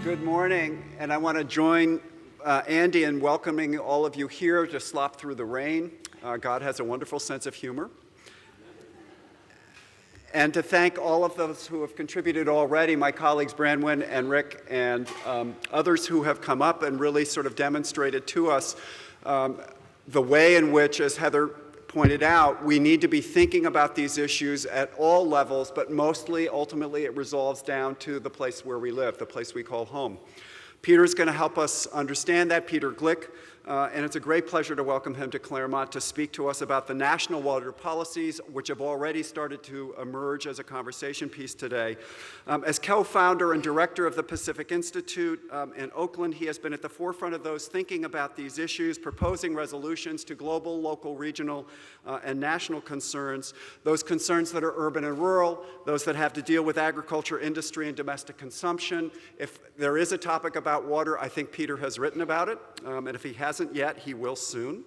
Good morning, and I want to join Andy in welcoming all of you here to slop through the rain. God has a wonderful sense of humor. And to thank all of those who have contributed already, my colleagues Branwen and Rick and others who have come up and really sort of demonstrated to us the way in which, as Heather pointed out, we need to be thinking about these issues at all levels, but mostly, ultimately, it resolves down to the place where we live, the place we call home. Peter's going to help us understand that, Peter Gleick, and it's a great pleasure to welcome him to Claremont to speak to us about the national water policies, which have already started to emerge as a conversation piece today. As co-founder and director of the Pacific Institute in Oakland, he has been at the forefront of those thinking about these issues, proposing resolutions to global, local, regional, and national concerns, those concerns that are urban and rural, those that have to deal with agriculture, industry, and domestic consumption. If there is a topic about water, I think Peter has written about it, and if he hasn't yet, he will soon.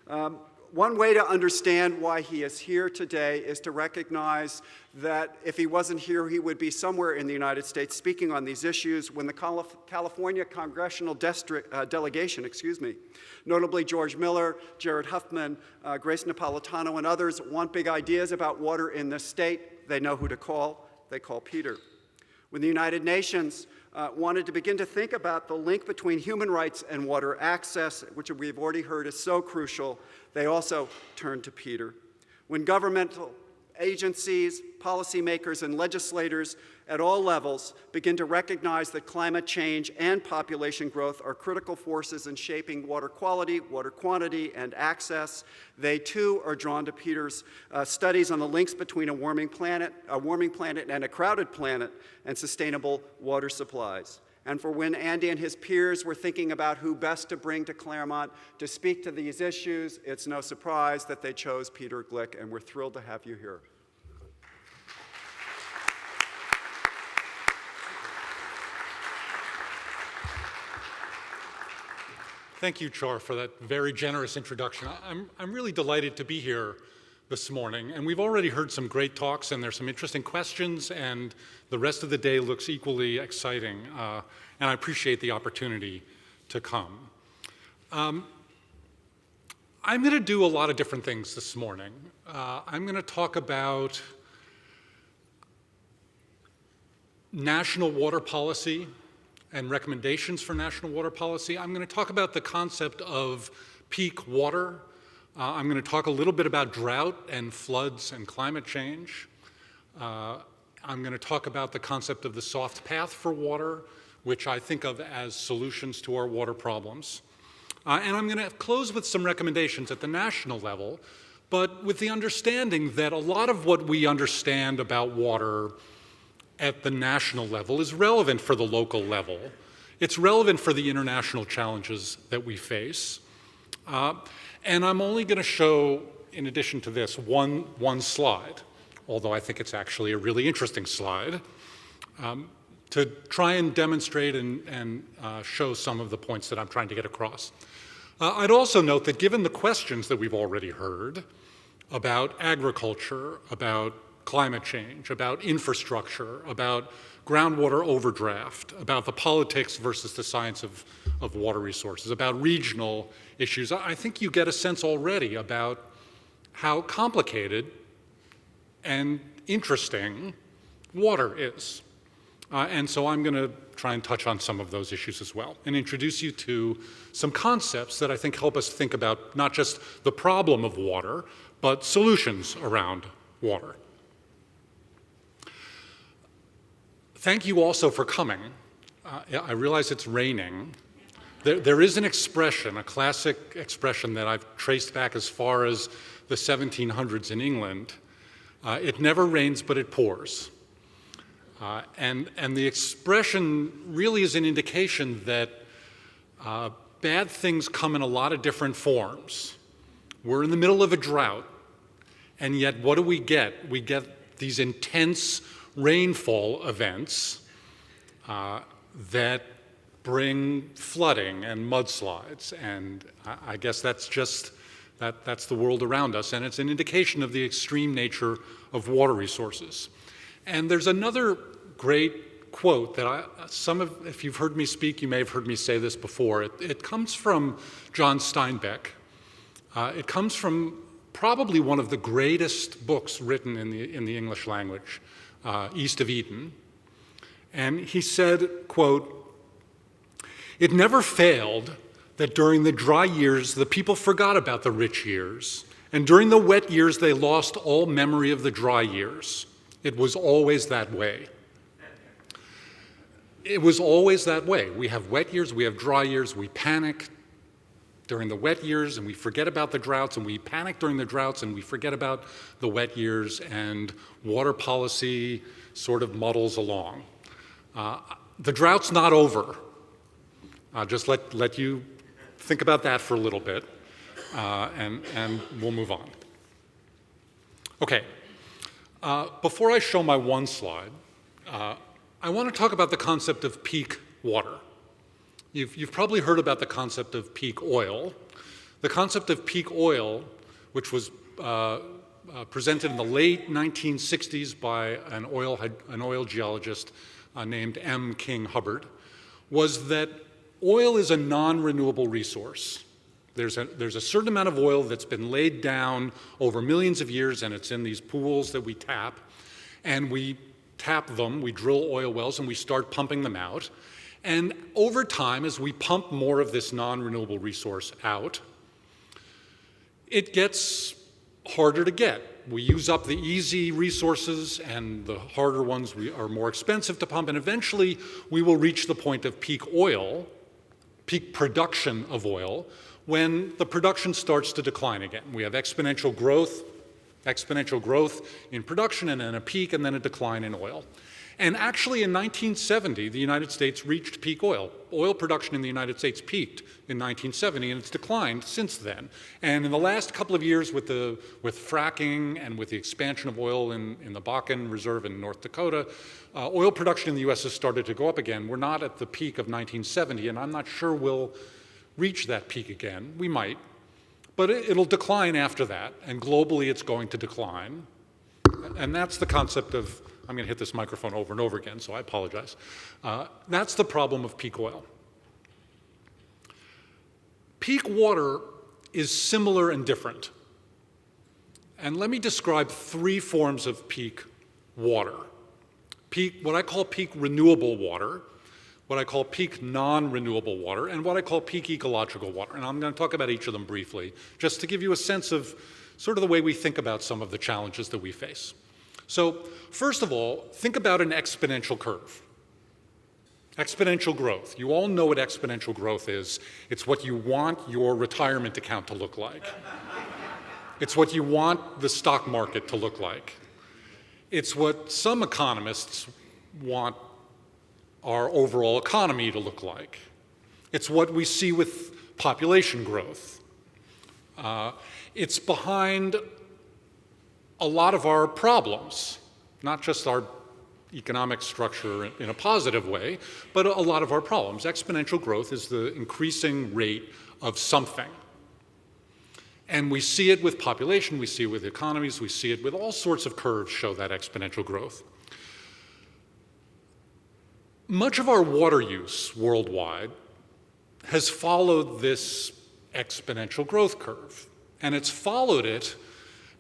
One way to understand why he is here today is to recognize that if he wasn't here, he would be somewhere in the United States speaking on these issues when the California Congressional Delegation, notably George Miller, Jared Huffman, Grace Napolitano, and others want big ideas about water in this state. They know who to call. They call Peter. When the United Nations wanted to begin to think about the link between human rights and water access, which we've already heard is so crucial, they also turned to Peter. When governmental agencies, policymakers, and legislators at all levels begin to recognize that climate change and population growth are critical forces in shaping water quality, water quantity, and access, they too are drawn to Peter's studies on the links between a warming planet and a crowded planet, and sustainable water supplies. And for when Andy and his peers were thinking about who best to bring to Claremont to speak to these issues, it's no surprise that they chose Peter Gleick, and we're thrilled to have you here. Thank you, Char, for that very generous introduction. I'm really delighted to be here this morning, and we've already heard some great talks, and there's some interesting questions, and the rest of the day looks equally exciting, and I appreciate the opportunity to come. I'm going to do a lot of different things this morning. I'm going to talk about national water policy and recommendations for national water policy. I'm going to talk about the concept of peak water. I'm going to talk a little bit about drought and floods and climate change. I'm going to talk about the concept of the soft path for water, which I think of as solutions to our water problems. And I'm going to close with some recommendations at the national level, but with the understanding that a lot of what we understand about water at the national level is relevant for the local level. It's relevant for the international challenges that we face. And I'm only going to show, in addition to this, one slide, although I think it's actually a really interesting slide, to try and demonstrate and show some of the points that I'm trying to get across. I'd also note that given the questions that we've already heard about agriculture, about climate change, about infrastructure, about groundwater overdraft, about the politics versus the science of water resources, about regional issues, I think you get a sense already about how complicated and interesting water is. And so I'm going to try and touch on some of those issues as well and introduce you to some concepts that I think help us think about not just the problem of water, but solutions around water. Thank you also for coming. I realize it's raining. There is an expression, a classic expression that I've traced back as far as the 1700s in England. It never rains, but it pours. And the expression really is an indication that bad things come in a lot of different forms. We're in the middle of a drought, and yet what do we get? We get these intense rainfall events that bring flooding and mudslides, and I guess that's just that's the world around us, and it's an indication of the extreme nature of water resources. And there's another great quote that if you've heard me speak, you may have heard me say this before. It comes from John Steinbeck. It comes from probably one of the greatest books written in the English language, East of Eden. And he said, quote, "It never failed that during the dry years the people forgot about the rich years, and during the wet years they lost all memory of the dry years. It was always that way." It was always that way. We have wet years, we have dry years, we panic during the wet years and we forget about the droughts, and we panic during the droughts and we forget about the wet years, and water policy sort of muddles along. The drought's not over. Just let you think about that for a little bit, and we'll move on. Okay, before I show my one slide, I want to talk about the concept of peak water. You've probably heard about the concept of peak oil. The concept of peak oil, which was presented in the late 1960s by an oil geologist named M. King Hubbard, was that oil is a non-renewable resource. There's a certain amount of oil that's been laid down over millions of years, and it's in these pools that we tap, and we tap them, we drill oil wells, and we start pumping them out. And over time, as we pump more of this non-renewable resource out, it gets harder to get. We use up the easy resources, and the harder ones are more expensive to pump, and eventually we will reach the point of peak oil, peak production of oil, when the production starts to decline again. We have exponential growth in production, and then a peak, and then a decline in oil. And actually in 1970, the United States reached peak oil. Oil production in the United States peaked in 1970, and it's declined since then. And in the last couple of years with fracking and with the expansion of oil in the Bakken Reserve in North Dakota, oil production in the U.S. has started to go up again. We're not at the peak of 1970, and I'm not sure we'll reach that peak again. We might. But it'll decline after that, and globally it's going to decline. And that's the concept of, I'm going to hit this microphone over and over again, so I apologize. That's the problem of peak oil. Peak water is similar and different. And let me describe three forms of peak water. What I call peak renewable water, what I call peak non-renewable water, and what I call peak ecological water. And I'm going to talk about each of them briefly, just to give you a sense of sort of the way we think about some of the challenges that we face. So first of all, think about an exponential curve. Exponential growth. You all know what exponential growth is. It's what you want your retirement account to look like. It's what you want the stock market to look like. It's what some economists want our overall economy to look like. It's what we see with population growth. It's behind a lot of our problems, not just our economic structure in a positive way, but a lot of our problems. Exponential growth is the increasing rate of something. And we see it with population, we see it with economies, we see it with all sorts of curves show that exponential growth. Much of our water use worldwide has followed this exponential growth curve. And it's followed it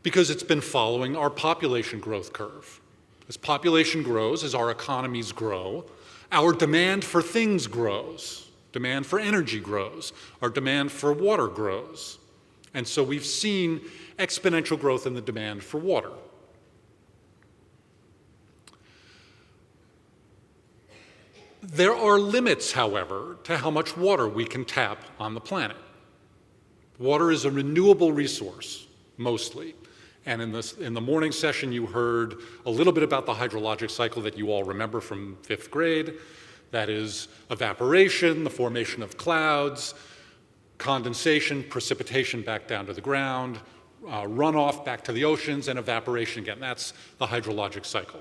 because it's been following our population growth curve. As population grows, as our economies grow, our demand for things grows. Demand for energy grows. Our demand for water grows. And so we've seen exponential growth in the demand for water. There are limits, however, to how much water we can tap on the planet. Water is a renewable resource, mostly. And in the morning session, you heard a little bit about the hydrologic cycle that you all remember from 5th grade. That is evaporation, the formation of clouds, condensation, precipitation back down to the ground, runoff back to the oceans, and evaporation again. That's the hydrologic cycle.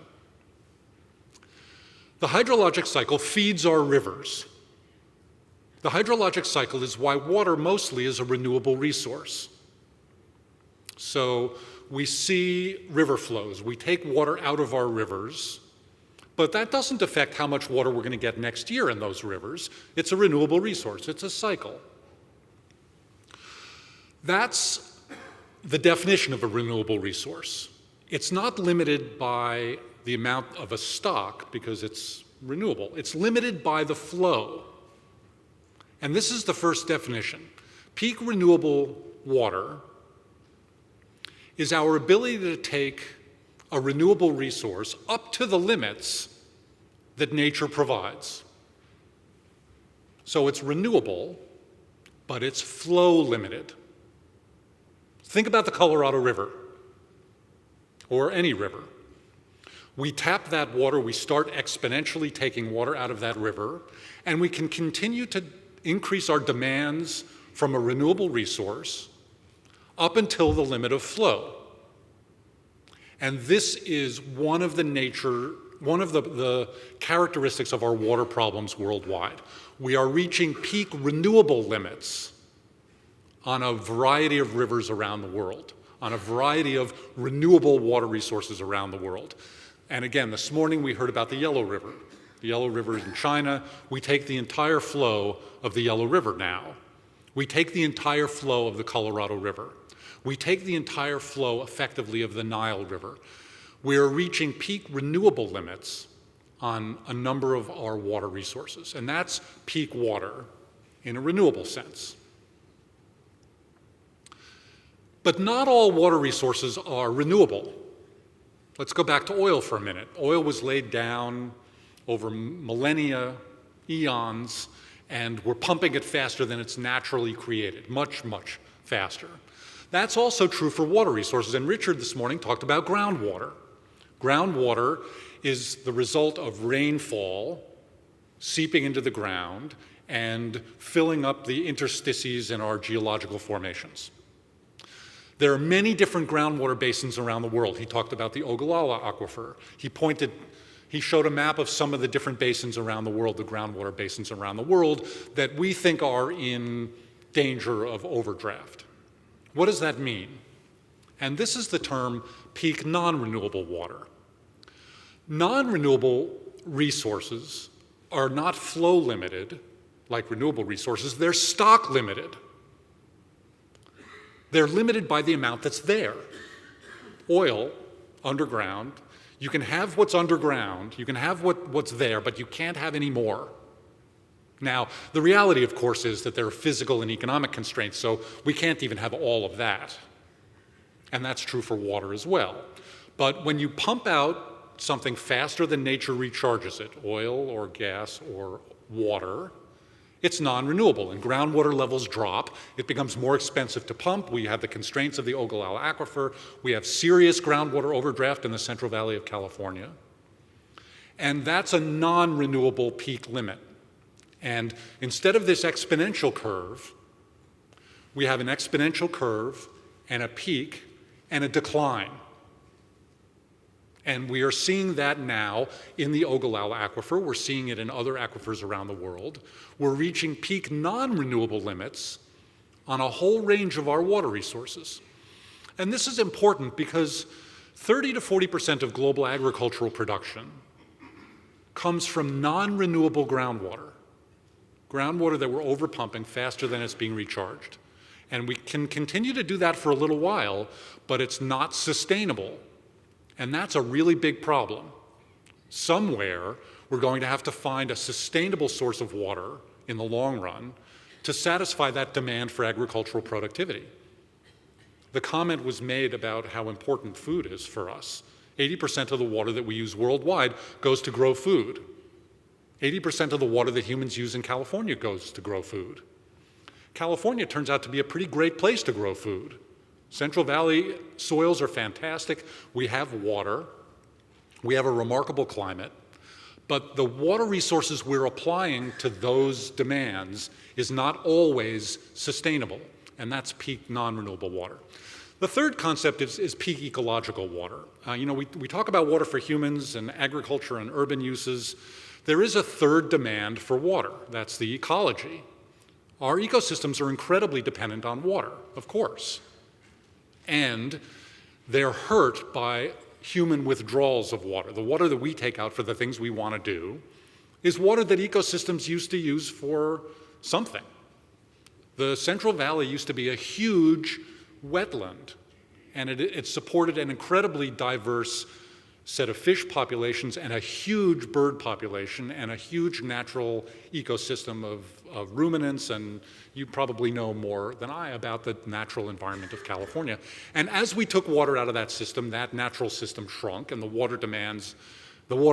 The hydrologic cycle feeds our rivers. The hydrologic cycle is why water mostly is a renewable resource. So we see river flows. We take water out of our rivers But that doesn't affect how much water we're going to get next year in those rivers. It's a renewable resource. It's a cycle. That's the definition of a renewable resource. It's not limited by the amount of a stock because it's renewable. It's limited by the flow. And this is the first definition. Peak renewable water is our ability to take a renewable resource up to the limits that nature provides. So it's renewable, but it's flow limited. Think about the Colorado River, or any river. We tap that water, we start exponentially taking water out of that river, and we can continue to increase our demands from a renewable resource up until the limit of flow. And this is one of the characteristics of our water problems worldwide. We are reaching peak renewable limits on a variety of rivers around the world, on a variety of renewable water resources around the world. And again, this morning we heard about the Yellow River. The Yellow River is in China. We take the entire flow of the Yellow River now. We take the entire flow of the Colorado River. We take the entire flow effectively of the Nile River. We are reaching peak renewable limits on a number of our water resources, and that's peak water in a renewable sense. But not all water resources are renewable. Let's go back to oil for a minute. Oil was laid down over millennia, eons, and we're pumping it faster than it's naturally created, much, much faster. That's also true for water resources, and Richard this morning talked about groundwater. Groundwater is the result of rainfall seeping into the ground and filling up the interstices in our geological formations. There are many different groundwater basins around the world. He talked about the Ogallala Aquifer. He showed a map of some of the different basins around the world, the groundwater basins around the world, that we think are in danger of overdraft. What does that mean? And this is the term peak non-renewable water. Non-renewable resources are not flow limited like renewable resources, they're stock limited. They're limited by the amount that's there. Oil, underground, you can have what's underground, you can have what's there, but you can't have any more. Now, the reality, of course, is that there are physical and economic constraints, so we can't even have all of that. And that's true for water as well. But when you pump out something faster than nature recharges it, oil or gas or water, it's non-renewable, and groundwater levels drop. It becomes more expensive to pump. We have the constraints of the Ogallala Aquifer. We have serious groundwater overdraft in the Central Valley of California. And that's a non-renewable peak limit. And instead of this exponential curve, we have an exponential curve and a peak and a decline. And we are seeing that now in the Ogallala Aquifer. We're seeing it in other aquifers around the world. We're reaching peak non-renewable limits on a whole range of our water resources. And this is important because 30 to 40% of global agricultural production comes from non-renewable groundwater. Groundwater that we're overpumping faster than it's being recharged. And we can continue to do that for a little while, but it's not sustainable. And that's a really big problem. Somewhere, we're going to have to find a sustainable source of water in the long run to satisfy that demand for agricultural productivity. The comment was made about how important food is for us. 80% of the water that we use worldwide goes to grow food. 80% of the water that humans use in California goes to grow food. California turns out to be a pretty great place to grow food. Central Valley soils are fantastic. We have water. We have a remarkable climate. But the water resources we're applying to those demands is not always sustainable, and that's peak non-renewable water. The third concept is peak ecological water. We talk about water for humans and agriculture and urban uses. There is a third demand for water. That's the ecology. Our ecosystems are incredibly dependent on water, of course. And they're hurt by human withdrawals of water, the water that we take out for the things we want to do, is water that ecosystems used to use for something. The Central Valley used to be a huge wetland, and it supported an incredibly diverse set of fish populations and a huge bird population and a huge natural ecosystem of ruminants, and you probably know more than I about the natural environment of California. And as we took water out of that system, that natural system shrunk, and the water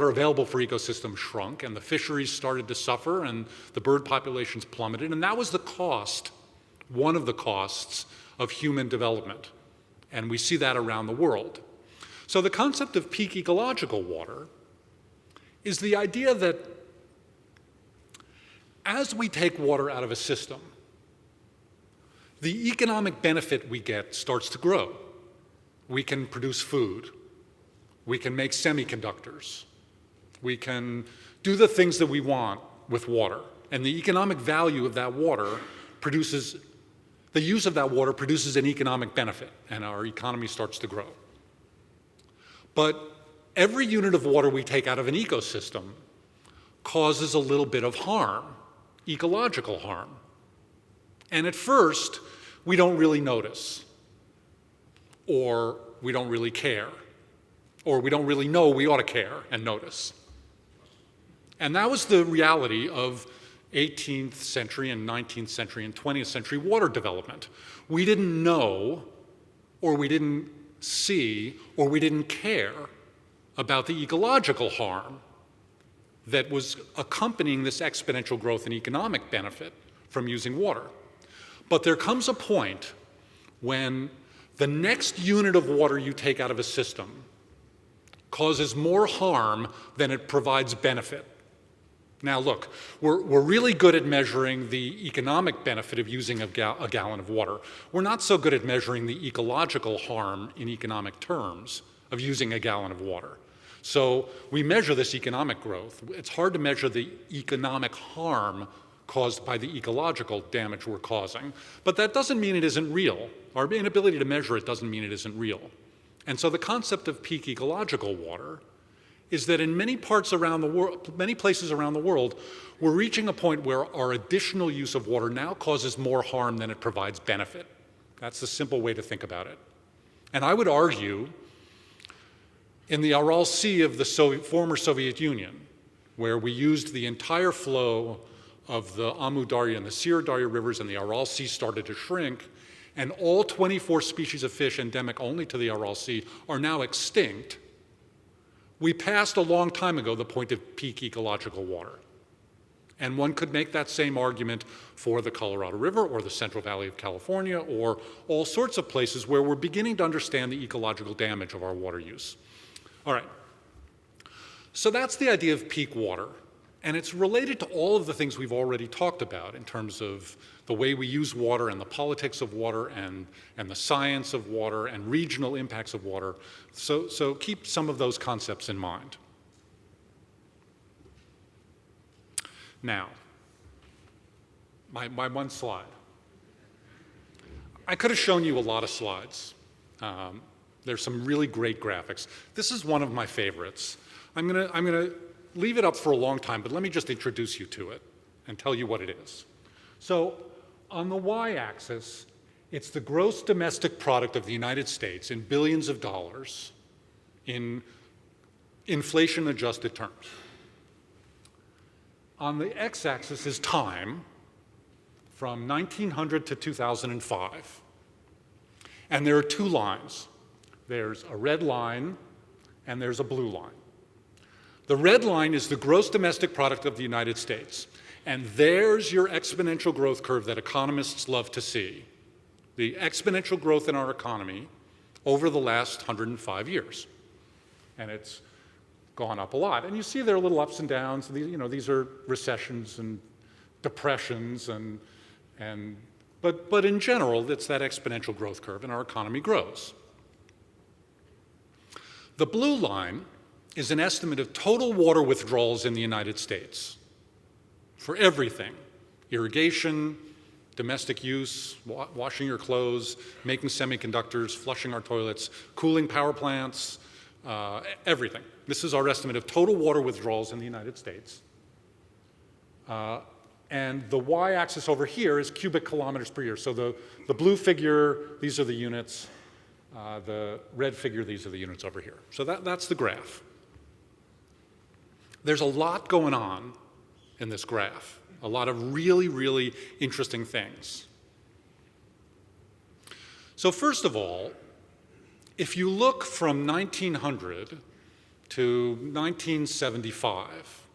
available for ecosystems shrunk, and the fisheries started to suffer, and the bird populations plummeted, and that was the cost, one of the costs of human development. And we see that around the world. So the concept of peak ecological water is the idea that as we take water out of a system, the economic benefit we get starts to grow. We can produce food. We can make semiconductors. We can do the things that we want with water. And the economic value of that water produces, the use of that water produces an economic benefit, and our economy starts to grow. But every unit of water we take out of an ecosystem causes a little bit of harm, ecological harm. And at first, we don't really notice, or we don't really care, or we don't really know we ought to care and notice. And that was the reality of 18th century and 19th century and 20th century water development. We didn't know, or we didn't see, or we didn't care about the ecological harm that was accompanying this exponential growth in economic benefit from using water. But there comes a point when the next unit of water you take out of a system causes more harm than it provides benefit. Now look, we're really good at measuring the economic benefit of using a gallon of water. We're not so good at measuring the ecological harm in economic terms of using a gallon of water. So we measure this economic growth. It's hard to measure the economic harm caused by the ecological damage we're causing, but that doesn't mean it isn't real. Our inability to measure it doesn't mean it isn't real. And so the concept of peak ecological water is that in many parts around the world, many places around the world, we're reaching a point where our additional use of water now causes more harm than it provides benefit. That's the simple way to think about it. And I would argue in the Aral Sea of the former Soviet Union, where we used the entire flow of the Amu Darya and the Sir Darya rivers, and the Aral Sea started to shrink, and all 24 species of fish endemic only to the Aral Sea are now extinct, we passed a long time ago the point of peak ecological water. And one could make that same argument for the Colorado River or the Central Valley of California or all sorts of places where we're beginning to understand the ecological damage of our water use. All right, so that's the idea of peak water. And it's related to all of the things we've already talked about in terms of the way we use water and the politics of water and the science of water and regional impacts of water. So keep some of those concepts in mind. Now, my one slide. I could have shown you a lot of slides. There's some really great graphics. This is one of my favorites. I'm gonna leave it up for a long time, but let me just introduce you to it and tell you what it is. So on the y-axis, it's the gross domestic product of the United States in billions of dollars in inflation-adjusted terms. On the x-axis is time from 1900 to 2005. And there are two lines. There's a red line and there's a blue line. The red line is the gross domestic product of the United States. And there's your exponential growth curve that economists love to see. The exponential growth in our economy over the last 105 years. And it's gone up a lot. And you see there are little ups and downs. These are recessions and depressions, but in general, it's that exponential growth curve, and our economy grows. The blue line is an estimate of total water withdrawals in the United States for everything: irrigation, domestic use, washing your clothes, making semiconductors, flushing our toilets, cooling power plants, everything. This is our estimate of total water withdrawals in the United States. And the y-axis over here is cubic kilometers per year. So the blue figure, these are the units. The red figure, these are the units over here. So that's the graph. There's a lot going on in this graph, a lot of really, really interesting things. So first of all, if you look from 1900 to 1975,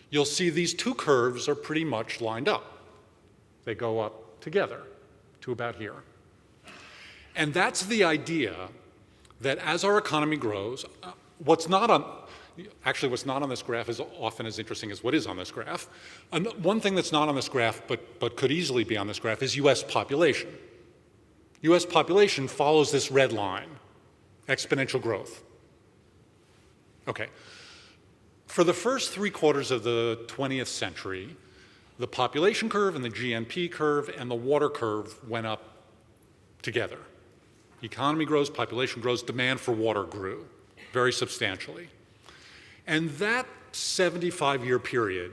you'll see these two curves are pretty much lined up. They go up together to about here. And that's the idea that as our economy grows, what's not on this graph is often as interesting as what is on this graph. And one thing that's not on this graph but could easily be on this graph is US population. US population follows this red line, exponential growth. Okay. For the first 3/4 of the 20th century, the population curve and the GNP curve and the water curve went up together. Economy grows, population grows, demand for water grew very substantially. And that 75-year period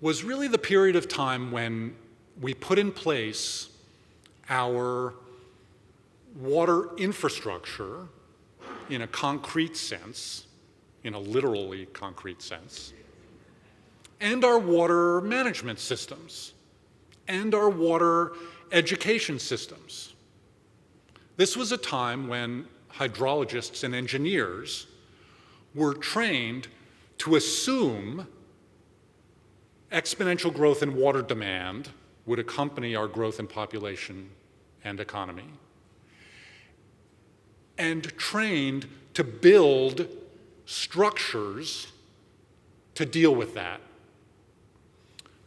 was really the period of time when we put in place our water infrastructure in a concrete sense, in a literally concrete sense, and our water management systems, and our water education systems. This was a time when hydrologists and engineers were trained to assume exponential growth in water demand would accompany our growth in population and economy, and trained to build structures to deal with that.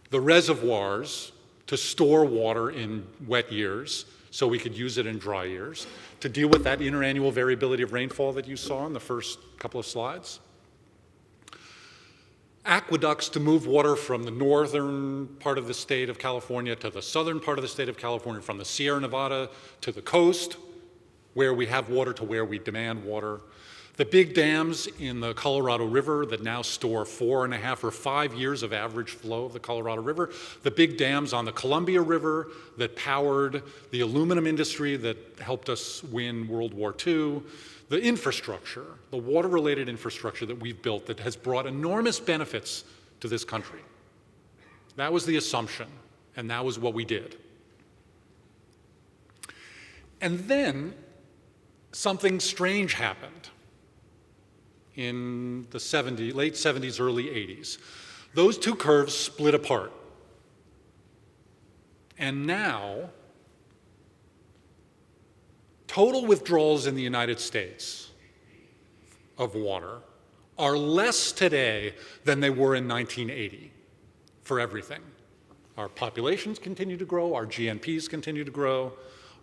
The reservoirs to store water in wet years so we could use it in dry years, to deal with that interannual variability of rainfall that you saw in the first couple of slides. Aqueducts to move water from the northern part of the state of California to the southern part of the state of California, from the Sierra Nevada to the coast, where we have water to where we demand water. The big dams in the Colorado River that now store 4.5 or 5 years of average flow of the Colorado River. The big dams on the Columbia River that powered the aluminum industry that helped us win World War II. The infrastructure, the water-related infrastructure that we've built that has brought enormous benefits to this country. That was the assumption, and that was what we did. And then something strange happened in the late 70s, early 80s. Those two curves split apart. And now, total withdrawals in the United States of water are less today than they were in 1980 for everything. Our populations continue to grow, our GNPs continue to grow.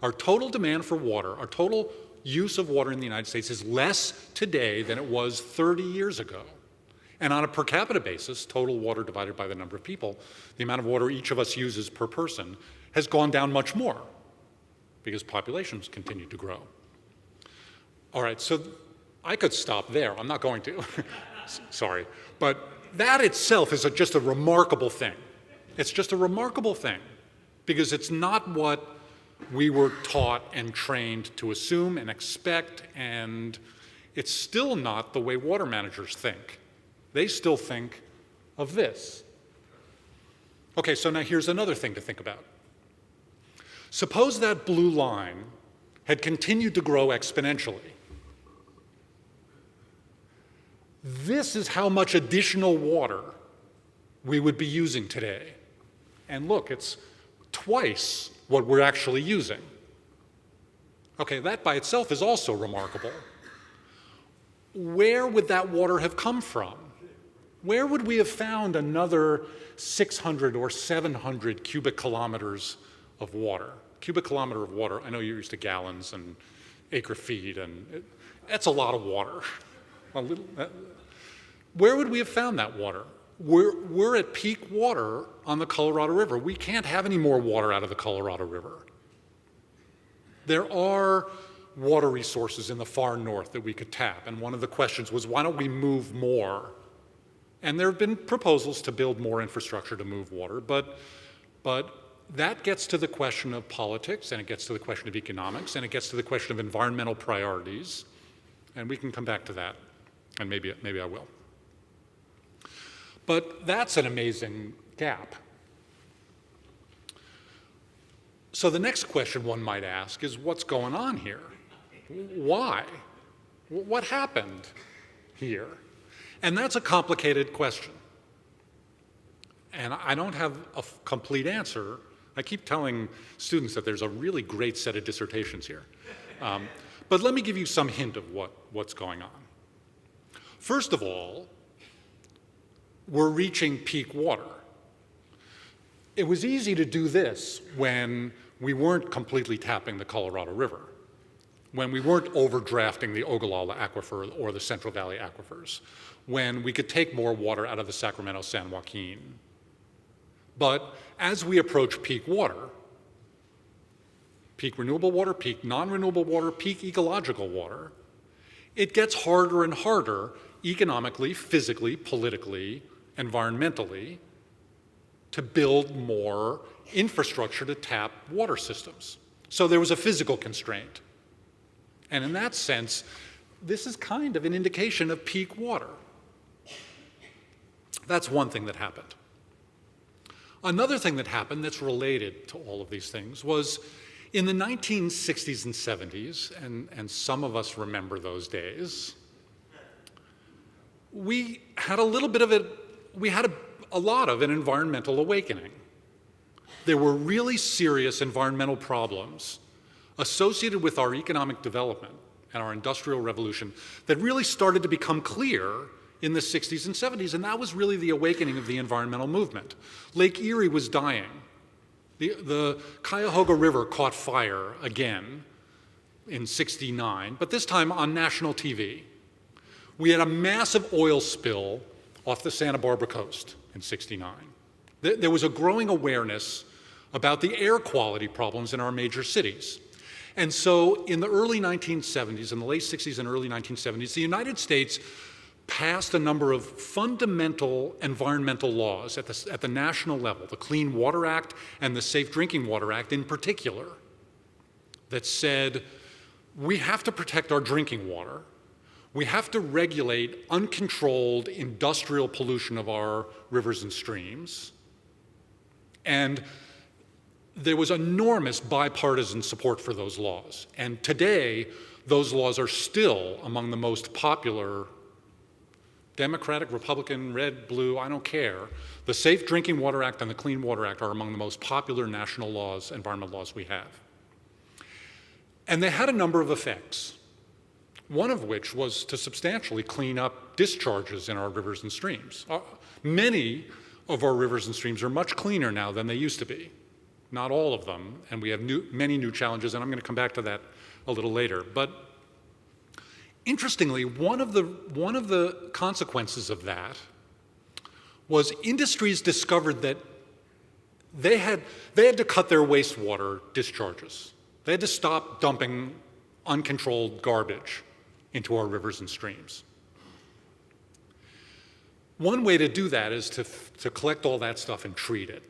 Our total demand for water, our total use of water in the United States is less today than it was 30 years ago. And on a per capita basis, total water divided by the number of people, the amount of water each of us uses per person has gone down much more because populations continue to grow. All right, so I could stop there. I'm not going to. Sorry. But that itself is just a remarkable thing. It's just a remarkable thing because it's not what we were taught and trained to assume and expect, and it's still not the way water managers think. They still think of this. Okay, so now here's another thing to think about. Suppose that blue line had continued to grow exponentially. This is how much additional water we would be using today. And look, it's twice what we're actually using. Okay, that by itself is also remarkable. Where would that water have come from? Where would we have found another 600 or 700 cubic kilometers of water? Cubic kilometer of water, I know you're used to gallons and acre feet, and that's a lot of water. Where would we have found that water? We're at peak water on the Colorado River. We can't have any more water out of the Colorado River. There are water resources in the far north that we could tap. And one of the questions was, why don't we move more? And there have been proposals to build more infrastructure to move water, but that gets to the question of politics, and it gets to the question of economics, and it gets to the question of environmental priorities. And we can come back to that, and maybe I will. But that's an amazing gap. So the next question one might ask is, what's going on here? Why? What happened here? And that's a complicated question. And I don't have a complete answer. I keep telling students that there's a really great set of dissertations here. But let me give you some hint of what's going on. First of all, we're reaching peak water. It was easy to do this when we weren't completely tapping the Colorado River, when we weren't overdrafting the Ogallala Aquifer or the Central Valley aquifers, when we could take more water out of the Sacramento San Joaquin. But as we approach peak water, peak renewable water, peak non-renewable water, peak ecological water, it gets harder and harder economically, physically, politically, environmentally to build more infrastructure to tap water systems. So there was a physical constraint. And in that sense, this is kind of an indication of peak water. That's one thing that happened. Another thing that happened that's related to all of these things was in the 1960s and 70s, and some of us remember those days, we had a lot of an environmental awakening. There were really serious environmental problems associated with our economic development and our industrial revolution that really started to become clear in the 60s and 70s, and that was really the awakening of the environmental movement. Lake Erie was dying. The Cuyahoga River caught fire again in '69, but this time on national TV. We had a massive oil spill off the Santa Barbara coast in '69. There was a growing awareness about the air quality problems in our major cities. And so in the early 1970s, in the late 60s and early 1970s, the United States passed a number of fundamental environmental laws at the national level, the Clean Water Act and the Safe Drinking Water Act in particular, that said we have to protect our drinking water, we have to regulate uncontrolled industrial pollution of our rivers and streams, and there was enormous bipartisan support for those laws. And today, those laws are still among the most popular Democratic, Republican, red, blue, I don't care. The Safe Drinking Water Act and the Clean Water Act are among the most popular national laws, environmental laws we have. And they had a number of effects, one of which was to substantially clean up discharges in our rivers and streams. Many of our rivers and streams are much cleaner now than they used to be. Not all of them, and we have many new challenges, and I'm going to come back to that a little later. But interestingly, one of the consequences of that was industries discovered that they had to cut their wastewater discharges. They had to stop dumping uncontrolled garbage into our rivers and streams. One way to do that is to collect all that stuff and treat it.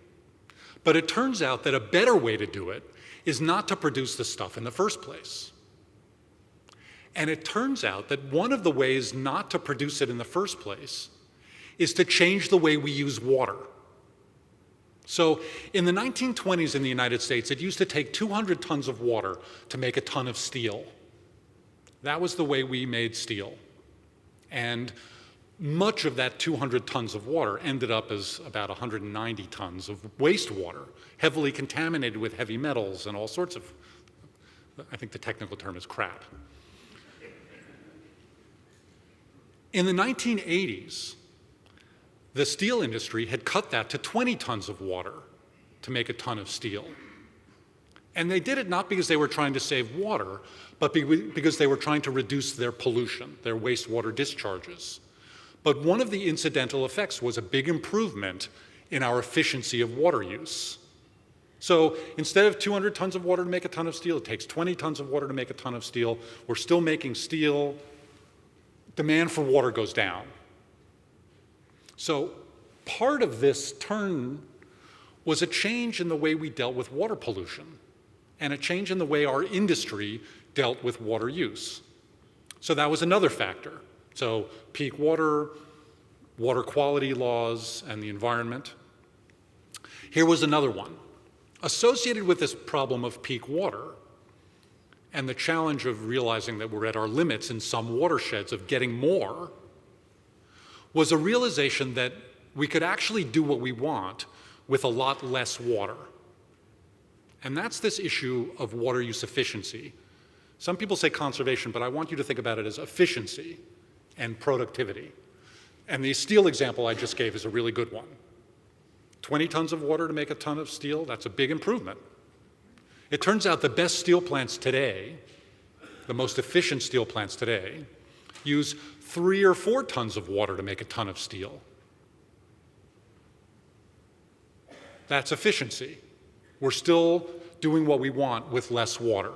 But it turns out that a better way to do it is not to produce the stuff in the first place. And it turns out that one of the ways not to produce it in the first place is to change the way we use water. So in the 1920s in the United States, it used to take 200 tons of water to make a ton of steel. That was the way we made steel. And much of that 200 tons of water ended up as about 190 tons of wastewater, heavily contaminated with heavy metals and all sorts of, I think the technical term is crap. In the 1980s, the steel industry had cut that to 20 tons of water to make a ton of steel. And they did it not because they were trying to save water, but because they were trying to reduce their pollution, their wastewater discharges. But one of the incidental effects was a big improvement in our efficiency of water use. So instead of 200 tons of water to make a ton of steel, it takes 20 tons of water to make a ton of steel. We're still making steel. Demand for water goes down. So part of this turn was a change in the way we dealt with water pollution and a change in the way our industry dealt with water use. So that was another factor. So peak water, water quality laws, and the environment. Here was another one. Associated with this problem of peak water and the challenge of realizing that we're at our limits in some watersheds of getting more was a realization that we could actually do what we want with a lot less water. And that's this issue of water use efficiency. Some people say conservation, but I want you to think about it as efficiency and productivity. And the steel example I just gave is a really good one. 20 tons of water to make a ton of steel, that's a big improvement. It turns out the best steel plants today, the most efficient steel plants today, use 3 or 4 tons of water to make a ton of steel. That's efficiency. We're still doing what we want with less water.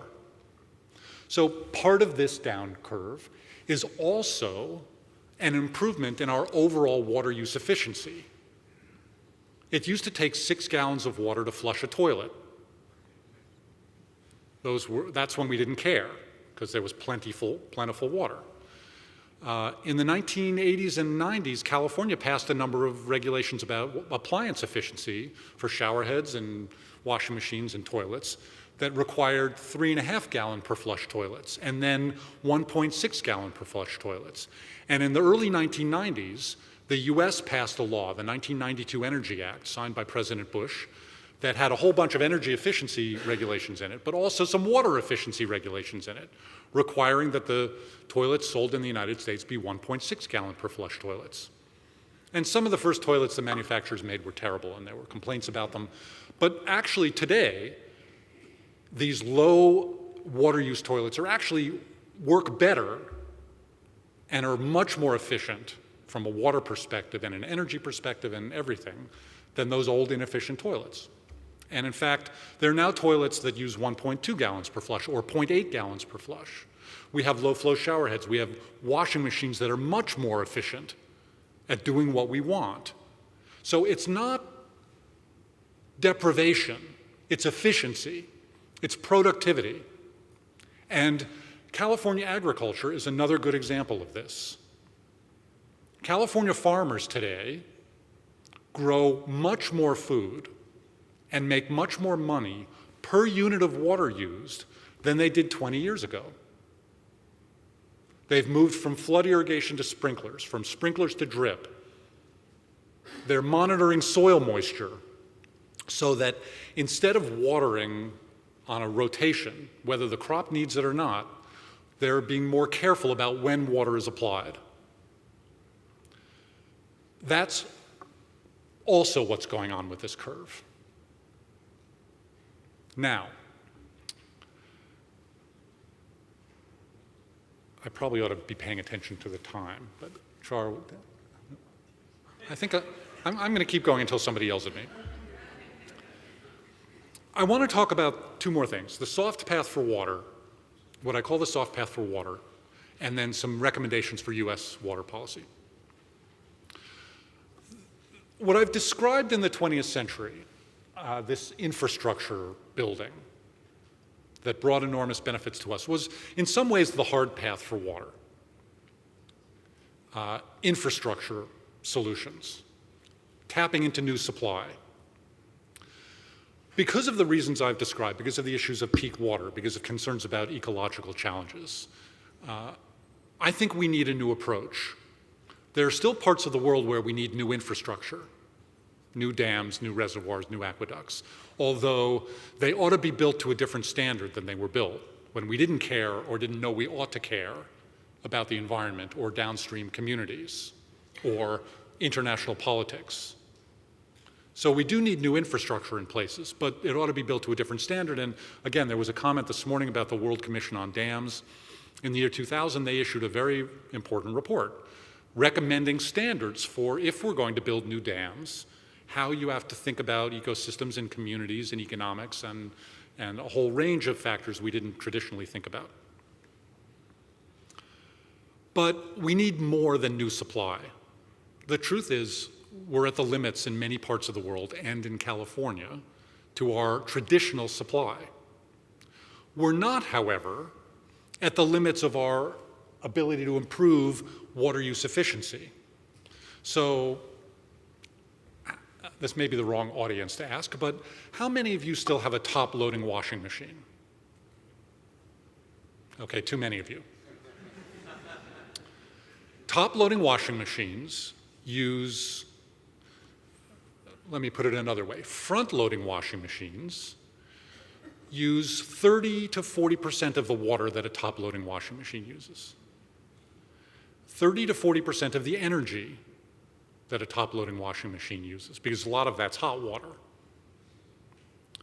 So part of this down curve is also an improvement in our overall water use efficiency. It used to take 6 gallons of water to flush a toilet. That's when we didn't care, because there was plentiful water. In the 1980s and 90s, California passed a number of regulations about appliance efficiency for shower heads and washing machines and toilets that required 3.5 gallon per flush toilets, and then 1.6 gallon per flush toilets. And in the early 1990s, the U.S. passed a law, the 1992 Energy Act, signed by President Bush, that had a whole bunch of energy efficiency regulations in it, but also some water efficiency regulations in it, requiring that the toilets sold in the United States be 1.6 gallon per flush toilets. And some of the first toilets the manufacturers made were terrible, and there were complaints about them. But actually today, these low water use toilets actually work better and are much more efficient from a water perspective and an energy perspective and everything than those old inefficient toilets. And in fact, there are now toilets that use 1.2 gallons per flush or 0.8 gallons per flush. We have low flow shower heads. We have washing machines that are much more efficient at doing what we want. So it's not deprivation, it's efficiency, it's productivity. And California agriculture is another good example of this. California farmers today grow much more food and make much more money per unit of water used than they did 20 years ago. They've moved from flood irrigation to sprinklers, from sprinklers to drip. They're monitoring soil moisture so that instead of watering on a rotation, whether the crop needs it or not, they're being more careful about when water is applied. That's also what's going on with this curve. Now, I probably ought to be paying attention to the time, but Char, I think I'm going to keep going until somebody yells at me. I want to talk about 2 more things. The soft path for water, what I call the soft path for water, and then some recommendations for U.S. water policy. What I've described in the 20th century, this infrastructure building that brought enormous benefits to us, was in some ways the hard path for water. Infrastructure solutions, tapping into new supply. Because of the reasons I've described, because of the issues of peak water, because of concerns about ecological challenges, I think we need a new approach. There are still parts of the world where we need new infrastructure, new dams, new reservoirs, new aqueducts, although they ought to be built to a different standard than they were built when we didn't care or didn't know we ought to care about the environment or downstream communities or international politics. So we do need new infrastructure in places, but it ought to be built to a different standard. And again, there was a comment this morning about the World Commission on Dams. In the year 2000, they issued a very important report recommending standards for if we're going to build new dams how you have to think about ecosystems and communities and economics and a whole range of factors we didn't traditionally think about. But we need more than new supply. The truth is, we're at the limits in many parts of the world and in California to our traditional supply. We're not, however, at the limits of our ability to improve water use efficiency. So, this may be the wrong audience to ask, but how many of you still have a top-loading washing machine? Okay, too many of you. Top-loading washing machines use, let me put it another way, front-loading washing machines use 30 to 40% of the water that a top-loading washing machine uses. 30 to 40% of the energy that a top-loading washing machine uses, because a lot of that's hot water.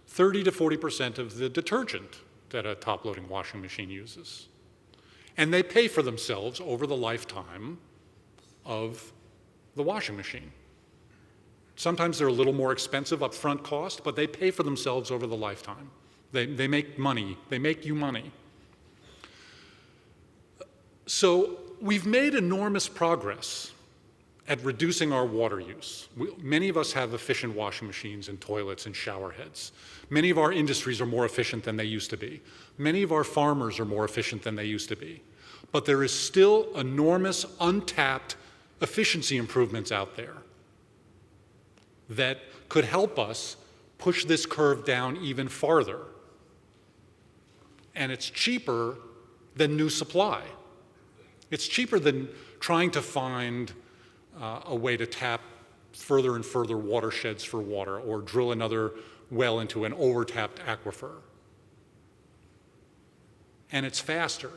30 to 40% of the detergent that a top-loading washing machine uses. And they pay for themselves over the lifetime of the washing machine. Sometimes they're a little more expensive upfront cost, but they pay for themselves over the lifetime. They make money. They make you money. So we've made enormous progress at reducing our water use. Many of us have efficient washing machines and toilets and shower heads. Many of our industries are more efficient than they used to be. Many of our farmers are more efficient than they used to be. But there is still enormous untapped efficiency improvements out there that could help us push this curve down even farther. And it's cheaper than new supply. It's cheaper than trying to find a way to tap further and further watersheds for water or drill another well into an over-tapped aquifer. And it's faster.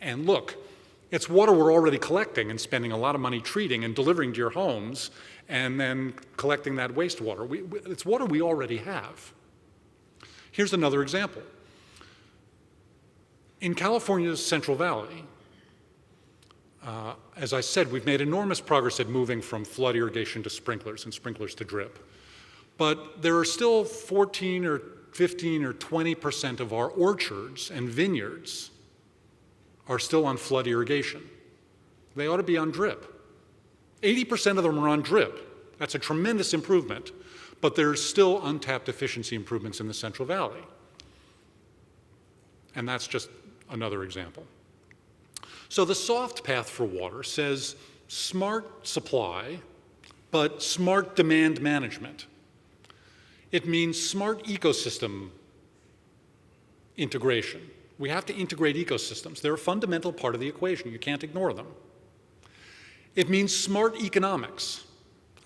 And look, it's water we're already collecting and spending a lot of money treating and delivering to your homes and then collecting that wastewater. It's water we already have. Here's another example. In California's Central Valley, as I said, we've made enormous progress at moving from flood irrigation to sprinklers and sprinklers to drip. But there are still 14 or 15 or 20% of our orchards and vineyards are still on flood irrigation. They ought to be on drip. 80% of them are on drip. That's a tremendous improvement, but there's still untapped efficiency improvements in the Central Valley. And that's just another example. So the soft path for water says smart supply, but smart demand management. It means smart ecosystem integration. We have to integrate ecosystems. They're a fundamental part of the equation. You can't ignore them. It means smart economics.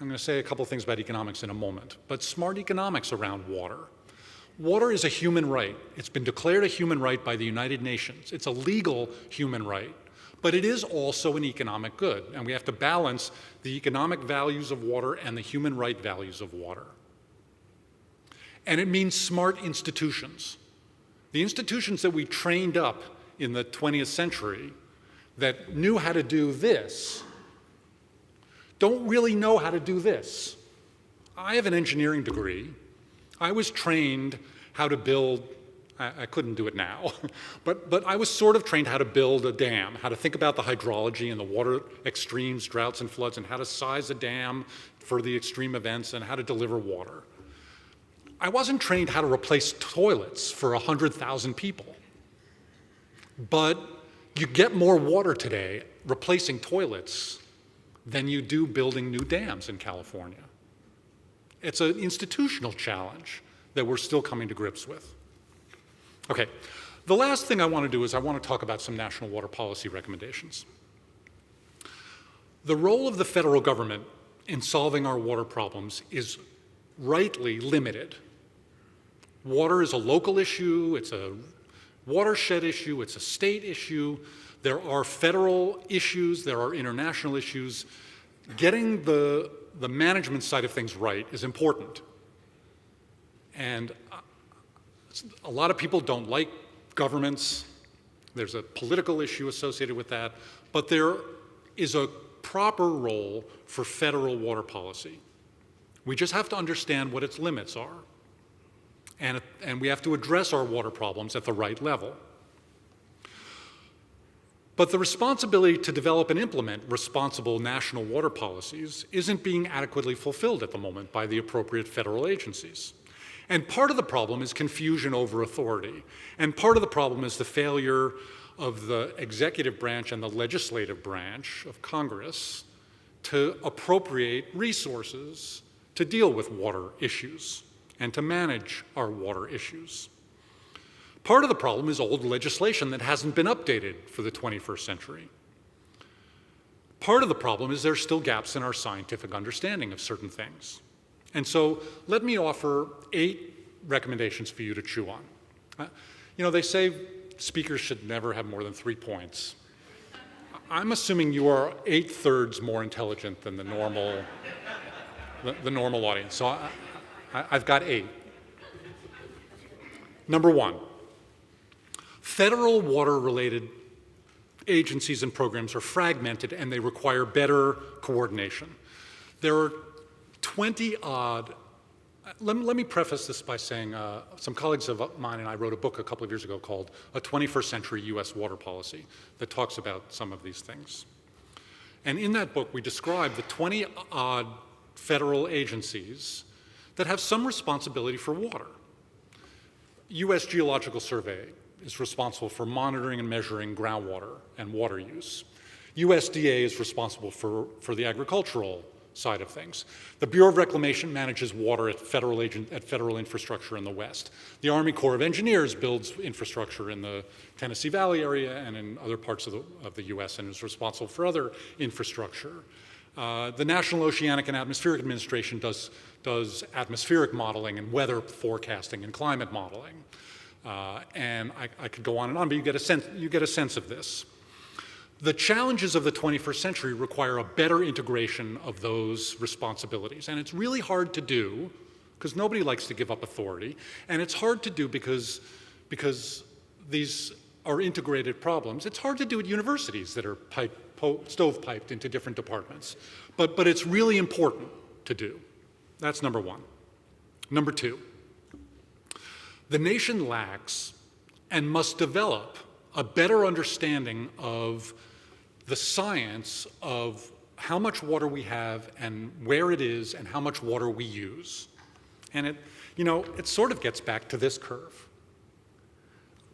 I'm going to say a couple things about economics in a moment, but smart economics around water. Water is a human right. It's been declared a human right by the United Nations. It's a legal human right, but it is also an economic good, and we have to balance the economic values of water and the human right values of water. And it means smart institutions. The institutions that we trained up in the 20th century that knew how to do this don't really know how to do this. I have an engineering degree. I was trained how to build, I couldn't do it now, but I was sort of trained how to build a dam, how to think about the hydrology and the water extremes, droughts and floods, and how to size a dam for the extreme events and how to deliver water. I wasn't trained how to replace toilets for 100,000 people. But you get more water today replacing toilets than you do building new dams in California. It's an institutional challenge that we're still coming to grips with. Okay, the last thing I want to do is I want to talk about some national water policy recommendations. The role of the federal government in solving our water problems is rightly limited. Water is a local issue, it's a watershed issue, it's a state issue. There are federal issues, there are international issues. Getting the management side of things right is important. And a lot of people don't like governments. There's a political issue associated with that. But there is a proper role for federal water policy. We just have to understand what its limits are. And we have to address our water problems at the right level. But the responsibility to develop and implement responsible national water policies isn't being adequately fulfilled at the moment by the appropriate federal agencies. And part of the problem is confusion over authority. And part of the problem is the failure of the executive branch and the legislative branch of Congress to appropriate resources to deal with water issues and to manage our water issues. Part of the problem is old legislation that hasn't been updated for the 21st century. Part of the problem is there's still gaps in our scientific understanding of certain things. And so let me offer 8 recommendations for you to chew on. They say speakers should never have more than 3 points. I'm assuming you are 8/3 more intelligent than the normal audience. So I've got 8. Number 1, federal water-related agencies and programs are fragmented and they require better coordination. There are 20-odd. Let me preface this by saying some colleagues of mine and I wrote a book a couple of years ago called A 21st Century U.S. Water Policy that talks about some of these things. And in that book, we describe the 20-odd federal agencies that have some responsibility for water. U.S. Geological Survey is responsible for monitoring and measuring groundwater and water use. USDA is responsible for the agricultural side of things. The Bureau of Reclamation manages water at federal infrastructure in the West. The Army Corps of Engineers builds infrastructure in the Tennessee Valley area and in other parts of the U.S. and is responsible for other infrastructure. The National Oceanic and Atmospheric Administration does atmospheric modeling and weather forecasting and climate modeling. And I could go on, but you get a sense of this. The challenges of the 21st century require a better integration of those responsibilities. And it's really hard to do because nobody likes to give up authority. And it's hard to do because these are integrated problems. It's hard to do at universities that are stovepiped into different departments. But it's really important to do. That's number 1. Number 2, the nation lacks and must develop a better understanding of the science of how much water we have and where it is and how much water we use. And it sort of gets back to this curve.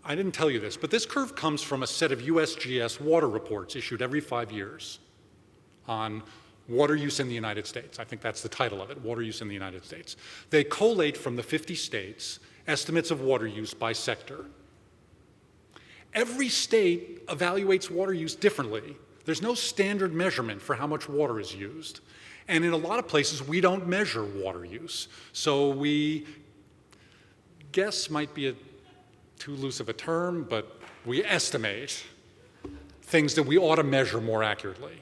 I didn't tell you this, but this curve comes from a set of USGS water reports issued every 5 years on water use in the United States. I think that's the title of it, Water Use in the United States. They collate from the 50 states estimates of water use by sector. Every state evaluates water use differently. There's no standard measurement for how much water is used. And in a lot of places, we don't measure water use. So we guess might be too loose of a term, but we estimate things that we ought to measure more accurately.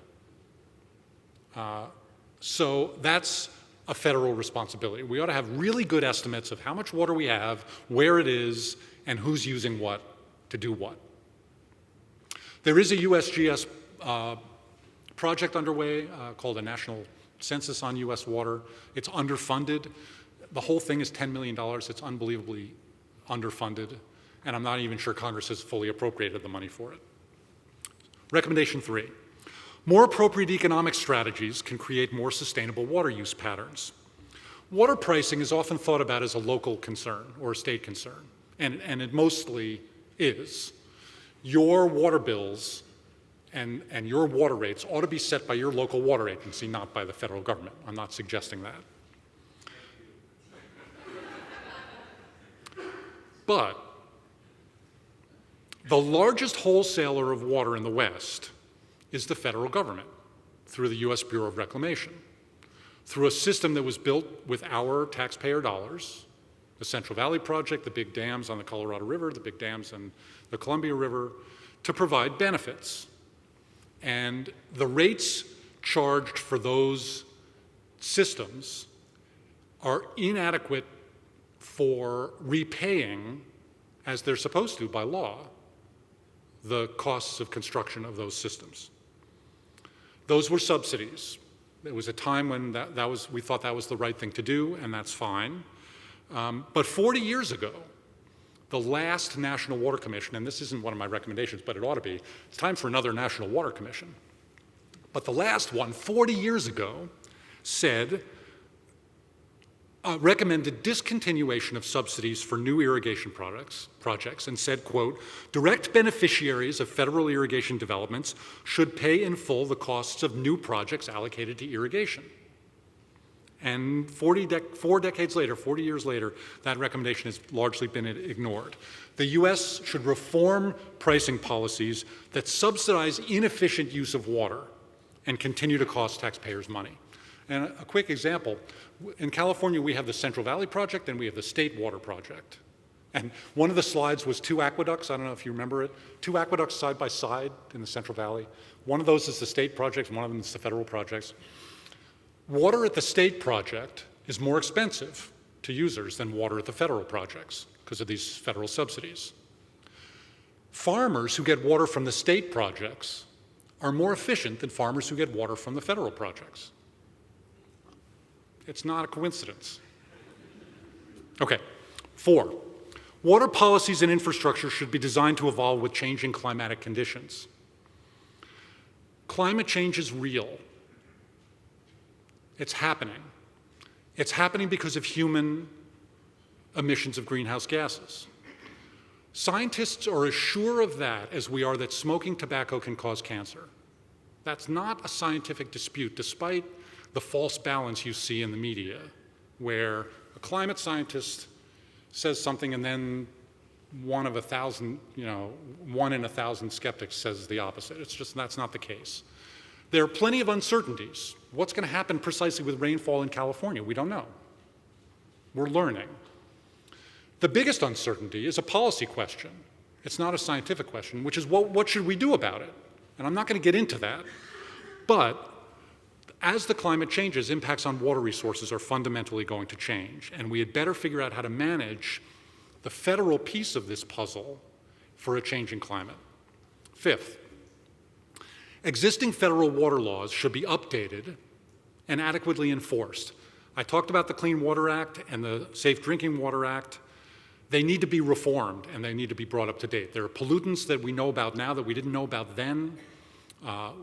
So that's a federal responsibility. We ought to have really good estimates of how much water we have, where it is, and who's using what to do what. There is a USGS project underway called a National Census on U.S. Water. It's underfunded. The whole thing is $10 million. It's unbelievably underfunded, and I'm not even sure Congress has fully appropriated the money for it. Recommendation 3. More appropriate economic strategies can create more sustainable water use patterns. Water pricing is often thought about as a local concern or a state concern, and it mostly is. Your water bills and your water rates ought to be set by your local water agency, not by the federal government. I'm not suggesting that. But the largest wholesaler of water in the West is the federal government through the U.S. Bureau of Reclamation, through a system that was built with our taxpayer dollars, the Central Valley Project, the big dams on the Colorado River, the big dams on the Columbia River, to provide benefits. And the rates charged for those systems are inadequate for repaying, as they're supposed to by law, the costs of construction of those systems. Those were subsidies. There was a time when we thought that was the right thing to do, and that's fine. But 40 years ago, the last National Water Commission, and this isn't one of my recommendations, but it ought to be, it's time for another National Water Commission. But the last one, 40 years ago, recommended discontinuation of subsidies for new irrigation projects and said, quote, direct beneficiaries of federal irrigation developments should pay in full the costs of new projects allocated to irrigation. And 4 decades later, 40 years later, that recommendation has largely been ignored. The U.S. should reform pricing policies that subsidize inefficient use of water and continue to cost taxpayers money. And a quick example, in California we have the Central Valley Project and we have the State Water Project. And one of the slides was 2 aqueducts, I don't know if you remember it, 2 aqueducts side by side in the Central Valley. One of those is the state project, one of them is the federal projects. Water at the state project is more expensive to users than water at the federal projects because of these federal subsidies. Farmers who get water from the state projects are more efficient than farmers who get water from the federal projects. It's not a coincidence. Okay, 4, water policies and infrastructure should be designed to evolve with changing climatic conditions. Climate change is real. It's happening. It's happening because of human emissions of greenhouse gases. Scientists are as sure of that as we are that smoking tobacco can cause cancer. That's not a scientific dispute, despite the false balance you see in the media, where a climate scientist says something and then one in 1,000 skeptics says the opposite. It's just, that's not the case. There are plenty of uncertainties. What's going to happen precisely with rainfall in California? We don't know. We're learning. The biggest uncertainty is a policy question. It's not a scientific question, which is what should we do about it? And I'm not going to get into that. But as the climate changes, impacts on water resources are fundamentally going to change. And we had better figure out how to manage the federal piece of this puzzle for a changing climate. 5th, existing federal water laws should be updated and adequately enforced. I talked about the Clean Water Act and the Safe Drinking Water Act. They need to be reformed and they need to be brought up to date. There are pollutants that we know about now that we didn't know about then.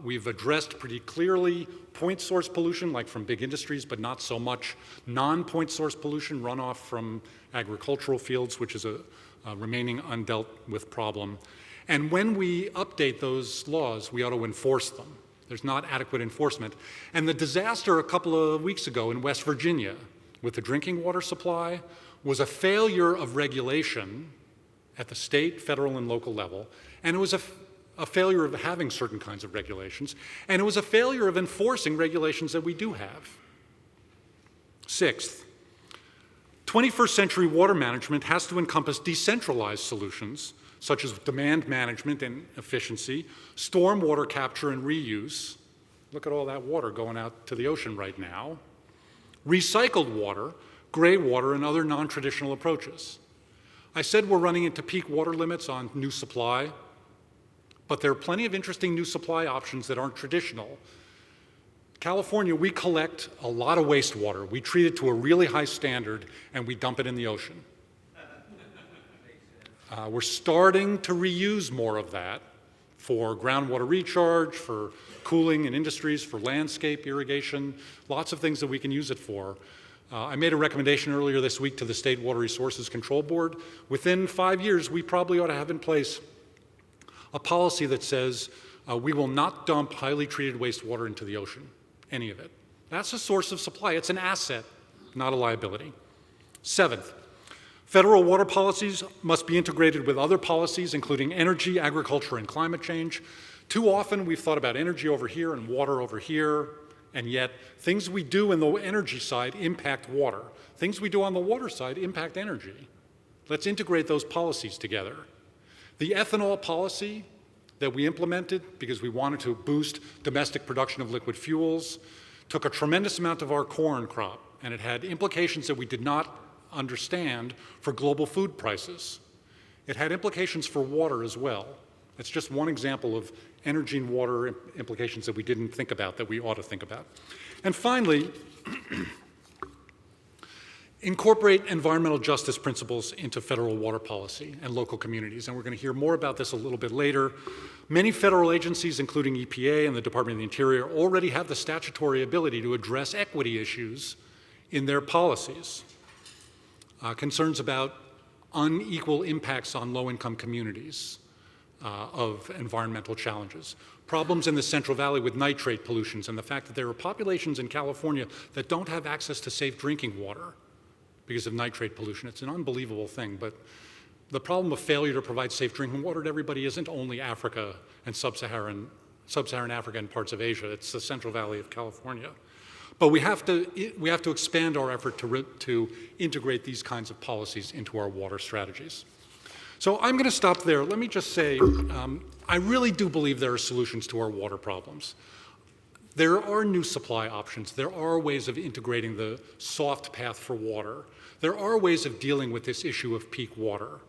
We've addressed pretty clearly point source pollution, like from big industries, but not so much non-point source pollution, runoff from agricultural fields, which is a remaining undealt with problem. And when we update those laws, we ought to enforce them. There's not adequate enforcement. And the disaster a couple of weeks ago in West Virginia with the drinking water supply was a failure of regulation at the state, federal, and local level. And it was a failure of having certain kinds of regulations. And it was a failure of enforcing regulations that we do have. 6th, 21st century water management has to encompass decentralized solutions such as demand management and efficiency, stormwater capture and reuse. Look at all that water going out to the ocean right now. Recycled water, gray water, and other non-traditional approaches. I said we're running into peak water limits on new supply, but there are plenty of interesting new supply options that aren't traditional. California, we collect a lot of wastewater. We treat it to a really high standard, and we dump it in the ocean. We're starting to reuse more of that for groundwater recharge, for cooling in industries, for landscape irrigation, lots of things that we can use it for. I made a recommendation earlier this week to the State Water Resources Control Board. Within 5 years, we probably ought to have in place a policy that says we will not dump highly treated wastewater into the ocean, any of it. That's a source of supply. It's an asset, not a liability. 7th, federal water policies must be integrated with other policies, including energy, agriculture, and climate change. Too often, we've thought about energy over here and water over here, and yet things we do in the energy side impact water. Things we do on the water side impact energy. Let's integrate those policies together. The ethanol policy that we implemented because we wanted to boost domestic production of liquid fuels took a tremendous amount of our corn crop, and it had implications that we did not understand for global food prices. It had implications for water as well. It's just one example of energy and water implications that we didn't think about that we ought to think about. And finally, incorporate environmental justice principles into federal water policy and local communities. And we're going to hear more about this a little bit later. Many federal agencies, including EPA and the Department of the Interior, already have the statutory ability to address equity issues in their policies. Concerns about unequal impacts on low-income communities of environmental challenges. Problems in the Central Valley with nitrate pollutions and the fact that there are populations in California that don't have access to safe drinking water because of nitrate pollution. It's an unbelievable thing, but the problem of failure to provide safe drinking water to everybody isn't only Africa and sub-Saharan Africa and parts of Asia. It's the Central Valley of California. But we have to expand our effort to integrate these kinds of policies into our water strategies. So I'm going to stop there. Let me just say, I really do believe there are solutions to our water problems. There are new supply options. There are ways of integrating the soft path for water. There are ways of dealing with this issue of peak water.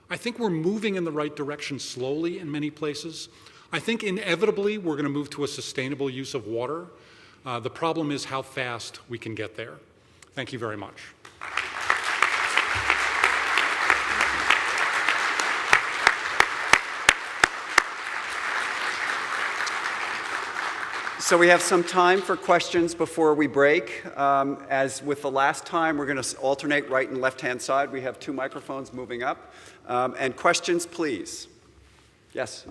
I think we're moving in the right direction slowly in many places. I think inevitably we're going to move to a sustainable use of water. The problem is how fast we can get there. Thank you very much. So we have some time for questions before we break. As with the last time, we're going to alternate right and left-hand side. We have 2 microphones moving up. And questions, please. Yes?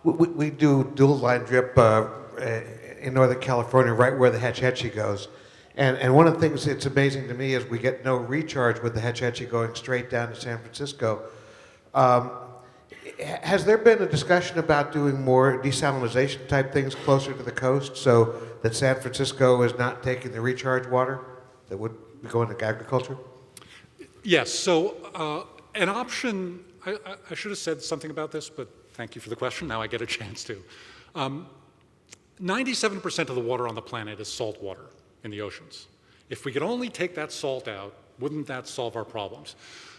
We do dual line drip in Northern California, right where the Hetch Hetchy goes. And one of the things that's amazing to me is we get no recharge with the Hetch Hetchy going straight down to San Francisco. Has there been a discussion about doing more desalination type things closer to the coast so that San Francisco is not taking the recharge water that would be going to agriculture? Yes, so an option, I should have said something about this, but thank you for the question. Now I get a chance to. 97% of the water on the planet is salt water in the oceans. If we could only take that salt out, wouldn't that solve our problems?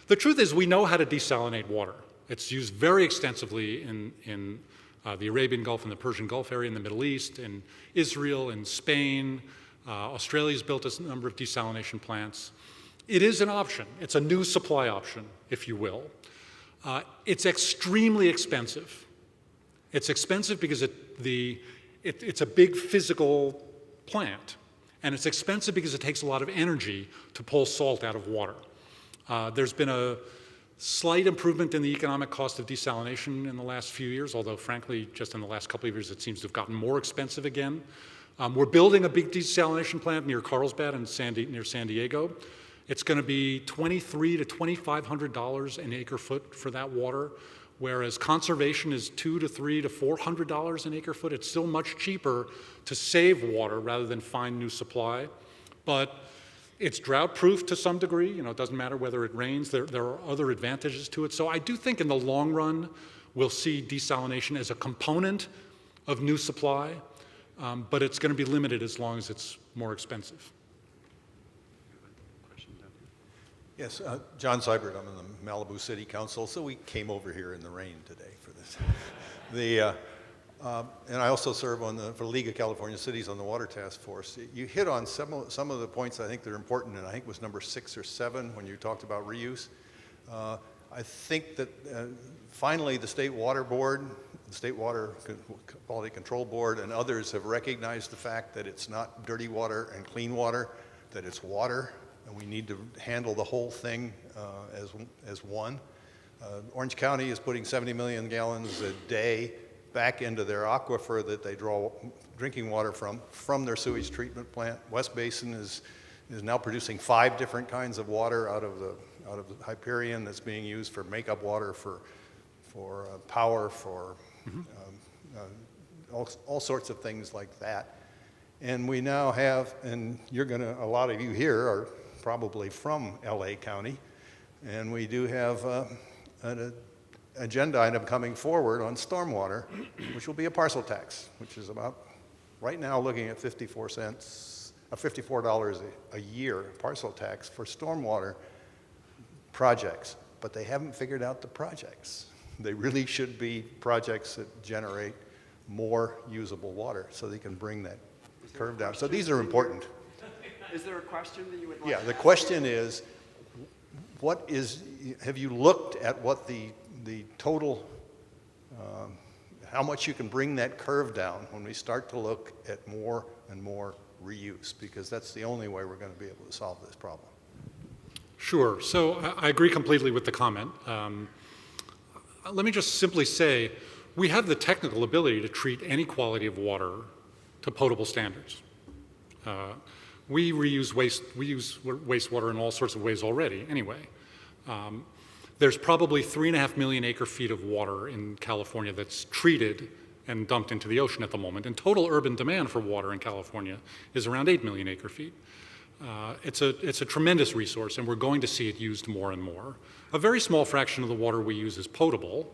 The truth is we know how to desalinate water. It's used very extensively in the Arabian Gulf and the Persian Gulf area in the Middle East, in Israel, in Spain. Australia's built a number of desalination plants. It is an option. It's a new supply option, if you will. It's extremely expensive. It's expensive because it's a big physical plant. And it's expensive because it takes a lot of energy to pull salt out of water. There's been a slight improvement in the economic cost of desalination in the last few years, although frankly, just in the last couple of years, it seems to have gotten more expensive again. We're building a big desalination plant near Carlsbad near San Diego. It's going to be $2,300 to $2,500 an acre foot for that water, whereas conservation is $200 to $300 to $400 an acre foot. It's still much cheaper to save water rather than find new supply. But it's drought-proof to some degree. You know, it doesn't matter whether it rains. There are other advantages to it. So I do think in the long run, we'll see desalination as a component of new supply, but it's going to be limited as long as it's more expensive. Yes, John Seibert, I'm in the Malibu City Council, so we came over here in the rain today for this. And I also serve for the League of California Cities on the Water Task Force. You hit on some of the points I think that are important, and I think it was number 6 or 7 when you talked about reuse. I think that finally the State Water Board, the State Water Quality Control Board, and others have recognized the fact that it's not dirty water and clean water, that it's water, and we need to handle the whole thing as one. Orange County is putting 70 million gallons a day back into their aquifer that they draw drinking water from their sewage treatment plant. West Basin is now producing 5 different kinds of water out of the Hyperion that's being used for makeup water, for power, for all sorts of things like that. And we now have, and a lot of you here are probably from LA County, and we do have an agenda item coming forward on stormwater, which will be a parcel tax, which is about, right now, looking at $54 a year parcel tax for stormwater projects. But they haven't figured out the projects. They really should be projects that generate more usable water so they can bring that curve down. So these are important. Is there a question that you would like? Yeah, the question is, have you looked at what the total, how much you can bring that curve down when we start to look at more and more reuse? Because that's the only way we're going to be able to solve this problem. Sure. So I agree completely with the comment. Let me just simply say, we have the technical ability to treat any quality of water to potable standards. We use wastewater in all sorts of ways already anyway. There's probably 3.5 million acre-feet of water in California that's treated and dumped into the ocean at the moment. And total urban demand for water in California is around 8 million acre-feet. It's a tremendous resource, and we're going to see it used more and more. A very small fraction of the water we use is potable,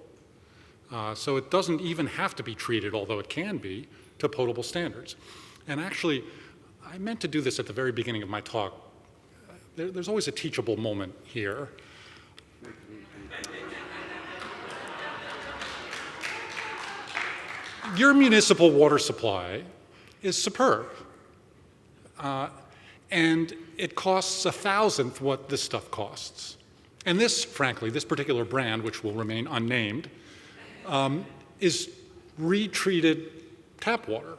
so it doesn't even have to be treated, although it can be, to potable standards. And actually, I meant to do this at the very beginning of my talk. There's always a teachable moment here. Your municipal water supply is superb. And it costs 1,000th what this stuff costs. And this, frankly, this particular brand, which will remain unnamed, is retreated tap water.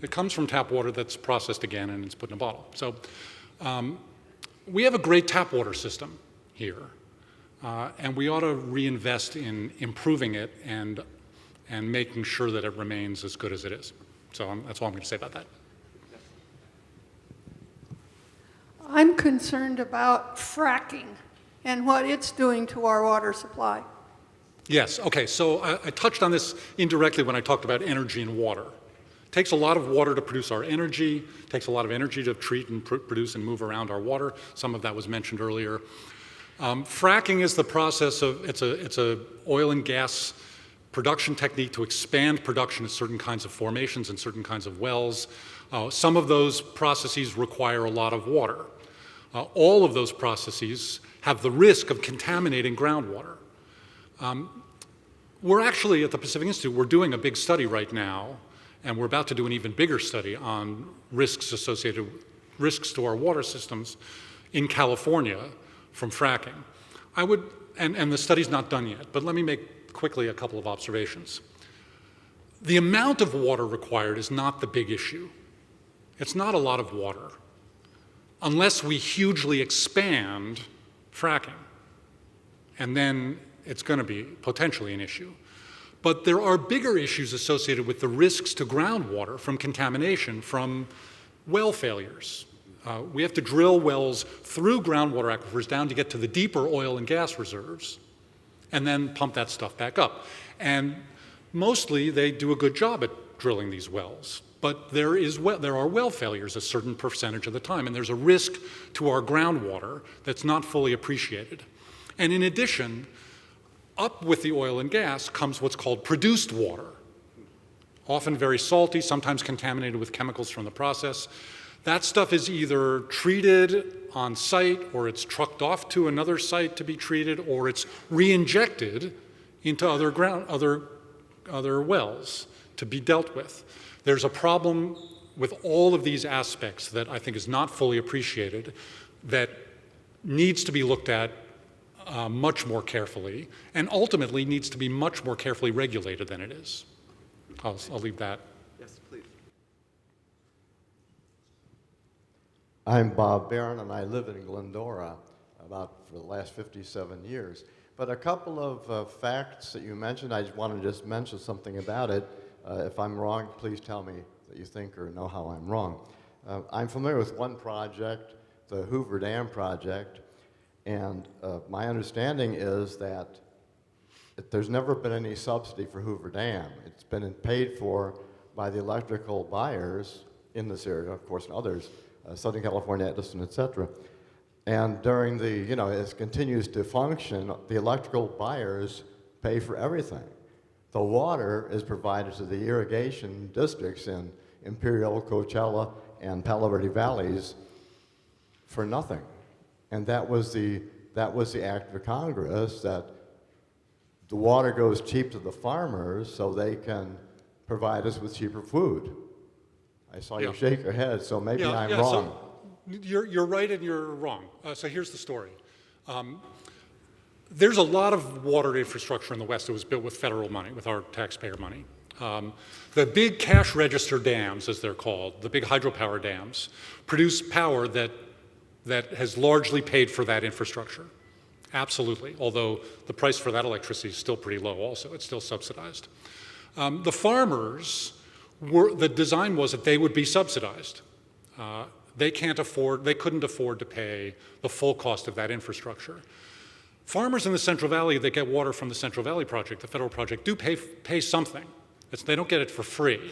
It comes from tap water that's processed again and it's put in a bottle. So we have a great tap water system here, and we ought to reinvest in improving it and making sure that it remains as good as it is. So that's all I'm going to say about that. I'm concerned about fracking and what it's doing to our water supply. Yes, okay, so I touched on this indirectly when I talked about energy and water. It takes a lot of water to produce our energy, it takes a lot of energy to treat and produce and move around our water. Some of that was mentioned earlier. Fracking is the process of, it's a oil and gas production technique to expand production at certain kinds of formations and certain kinds of wells. Some of those processes require a lot of water. All of those processes have the risk of contaminating groundwater. We're actually, at the Pacific Institute, we're doing a big study right now, and we're about to do an even bigger study on risks associated with risks to our water systems in California from fracking. And the study's not done yet, but let me make quickly a couple of observations. The amount of water required is not the big issue. It's not a lot of water, unless we hugely expand fracking. And then it's going to be potentially an issue. But there are bigger issues associated with the risks to groundwater from contamination from well failures. We have to drill wells through groundwater aquifers down to get to the deeper oil and gas reserves and then pump that stuff back up. And mostly they do a good job at drilling these wells. But there are well failures a certain percentage of the time, and there's a risk to our groundwater that's not fully appreciated. And in addition, up with the oil and gas comes what's called produced water, often very salty, sometimes contaminated with chemicals from the process. That stuff is either treated on site, or it's trucked off to another site to be treated, or it's re-injected into other wells to be dealt with. There's a problem with all of these aspects that I think is not fully appreciated, that needs to be looked at much more carefully, and ultimately needs to be much more carefully regulated than it is. I'll leave that. Yes, please. I'm Bob Barron, and I live in Glendora for the last 57 years. But a couple of facts that you mentioned, I just want to mention something about it. If I'm wrong, please tell me that you think or know how I'm wrong. I'm familiar with one project, the Hoover Dam project, and my understanding is that there's never been any subsidy for Hoover Dam. It's been paid for by the electrical buyers in this area, of course, and others, Southern California, Edison, et cetera. And during as it continues to function, the electrical buyers pay for everything. The water is provided to the irrigation districts in Imperial, Coachella, and Palo Verde valleys for nothing. And that was the act of Congress that the water goes cheap to the farmers so they can provide us with cheaper food. I saw you Yeah. shake your head, so maybe I'm so wrong. you're right and you're wrong. So here's the story. There's a lot of water infrastructure in the West that was built with federal money, with our taxpayer money. The big cash register dams, as they're called, the big hydropower dams, produce power that has largely paid for that infrastructure. Absolutely, although the price for that electricity is still pretty low also. It's still subsidized. The farmers, the design was that they would be subsidized. They couldn't afford to pay the full cost of that infrastructure. Farmers in the Central Valley that get water from the Central Valley Project, the federal project, do pay something. They don't get it for free,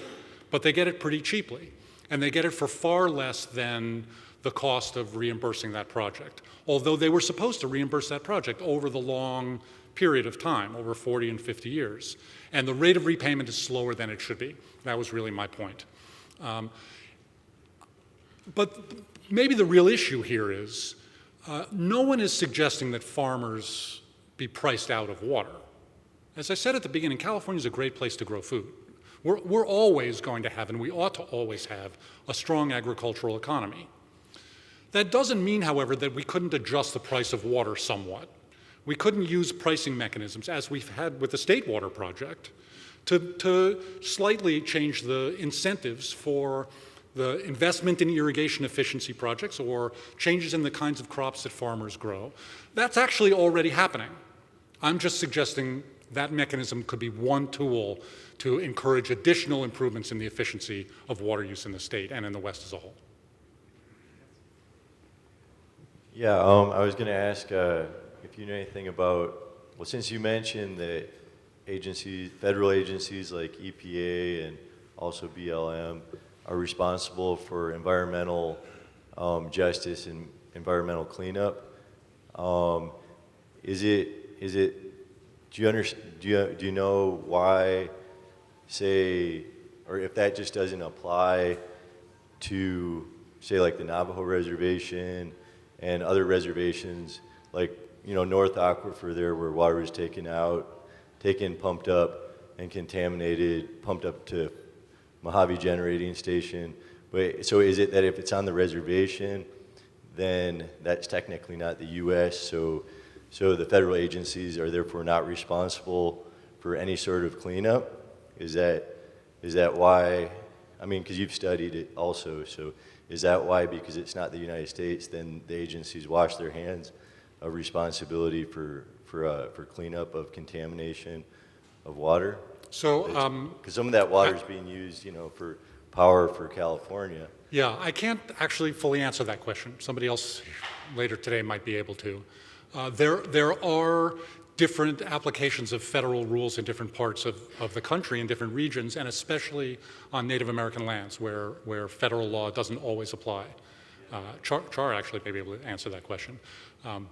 but they get it pretty cheaply. And they get it for far less than the cost of reimbursing that project, although they were supposed to reimburse that project over the long period of time, over 40 and 50 years. And the rate of repayment is slower than it should be. That was really my point. But maybe the real issue here is no one is suggesting that farmers be priced out of water. As I said at the beginning, California is a great place to grow food. We're always going to have, and we ought to always have, a strong agricultural economy. That doesn't mean, however, that we couldn't adjust the price of water somewhat. We couldn't use pricing mechanisms, as we've had with the State Water Project, to slightly change the incentives for the investment in irrigation efficiency projects or changes in the kinds of crops that farmers grow. That's actually already happening. I'm just suggesting that mechanism could be one tool to encourage additional improvements in the efficiency of water use in the state and in the West as a whole. Yeah, I was going to ask if you know anything about, well, since you mentioned that agencies, federal agencies like EPA and also BLM are responsible for environmental justice and environmental cleanup. Do you know why, say, or if that just doesn't apply to, say, like the Navajo Reservation and other reservations, like, you know, North Aquifer there where water is pumped up and contaminated, pumped up to Mojave Generating Station. But so is it that if it's on the reservation, then that's technically not the U.S., so the federal agencies are therefore not responsible for any sort of cleanup? Is that why? I mean, because you've studied it also, so is that why, because it's not the United States, then the agencies wash their hands of responsibility for cleanup of contamination of water? So, because some of that water is being used, you know, for power for California. yeah, I can't actually fully answer that question. Somebody else later today might be able to. There are different applications of federal rules in different parts of the country, in different regions, and especially on Native American lands where federal law doesn't always apply. Char actually may be able to answer that question.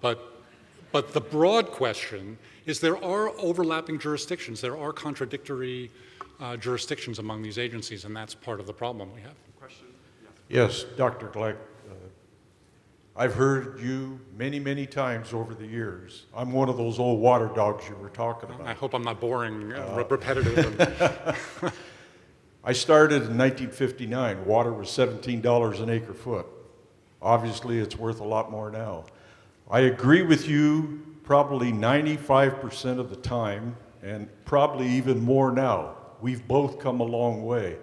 But the broad question is there are overlapping jurisdictions. There are contradictory jurisdictions among these agencies, and that's part of the problem we have. Yes, Dr. Gleick. I've heard you many, many times over the years. I'm one of those old water dogs you were talking about. I hope I'm not boring, repetitive. I started in 1959. Water was $17 an acre foot. Obviously, it's worth a lot more now. I agree with you probably 95% of the time, and probably even more now. We've both come a long way.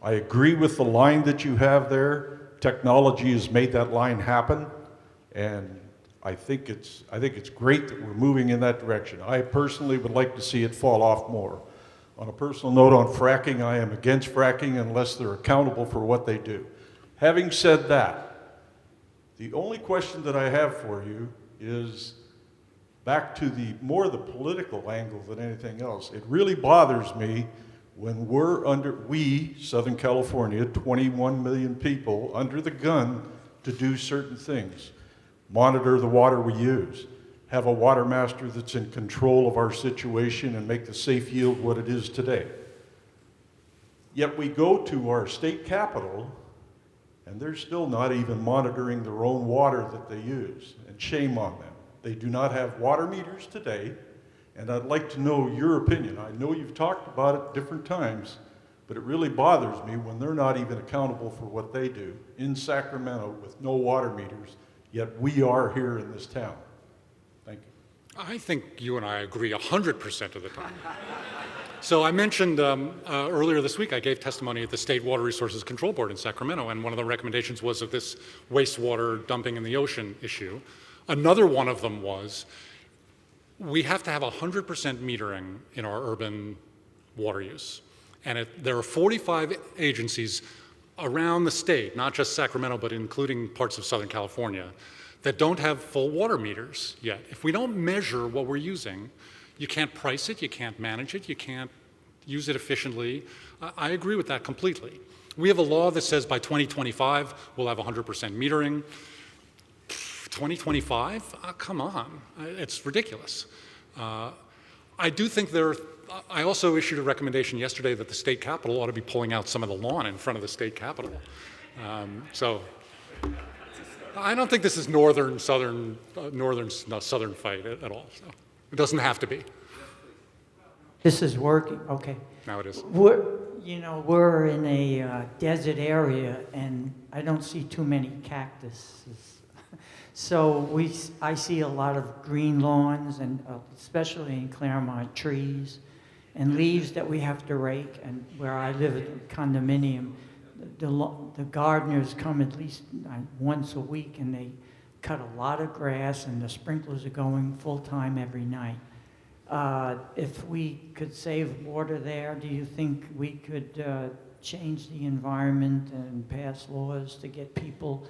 I agree with the line that you have there. Technology has made that line happen, and I think it's great that we're moving in that direction. I personally would like to see it fall off more. On a personal note on fracking, I am against fracking unless they're accountable for what they do. Having said that, the only question that I have for you is back to the political angle than anything else. It really bothers me when we, Southern California, 21 million people, under the gun to do certain things. Monitor the water we use. Have a water master that's in control of our situation and make the safe yield what it is today. Yet we go to our state capital and they're still not even monitoring their own water that they use, and shame on them. They do not have water meters today, And I'd like to know your opinion. I know you've talked about it different times, but it really bothers me when they're not even accountable for what they do in Sacramento with no water meters, yet we are here in this town. Thank you. I think you and I agree 100% of the time. So I mentioned earlier this week, I gave testimony at the State Water Resources Control Board in Sacramento, and one of the recommendations was of this wastewater dumping in the ocean issue. Another one of them was we have to have 100% metering in our urban water use. And there are 45 agencies around the state, not just Sacramento, but including parts of Southern California, that don't have full water meters yet. If we don't measure what we're using, you can't price it, you can't manage it, you can't use it efficiently. I agree with that completely. We have a law that says by 2025, we'll have 100% metering. 2025? Come on, it's ridiculous. I do think I also issued a recommendation yesterday that the state capitol ought to be pulling out some of the lawn in front of the state capitol. So I don't think this is northern-southern fight at all. So it doesn't have to be. This is working, okay. Now it is. We're in a desert area, and I don't see too many cactuses. So I see a lot of green lawns, and especially in Claremont, trees and leaves that we have to rake. And where I live in a condominium, the gardeners come at least once a week, and they cut a lot of grass, and the sprinklers are going full time every night. If we could save water there, do you think we could change the environment and pass laws to get people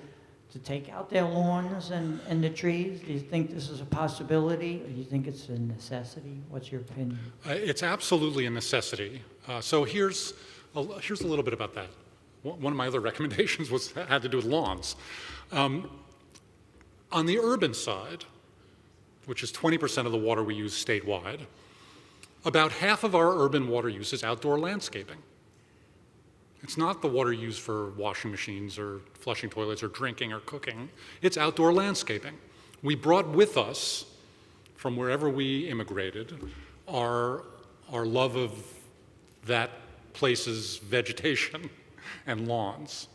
to take out their lawns and the trees? Do you think this is a possibility, or do you think it's a necessity? What's your opinion? It's absolutely a necessity. So here's a little bit about that. One of my other recommendations had to do with lawns. On the urban side, which is 20% of the water we use statewide, about half of our urban water use is outdoor landscaping. It's not the water used for washing machines or flushing toilets or drinking or cooking. It's outdoor landscaping. We brought with us, from wherever we immigrated, our love of that place's vegetation and lawns.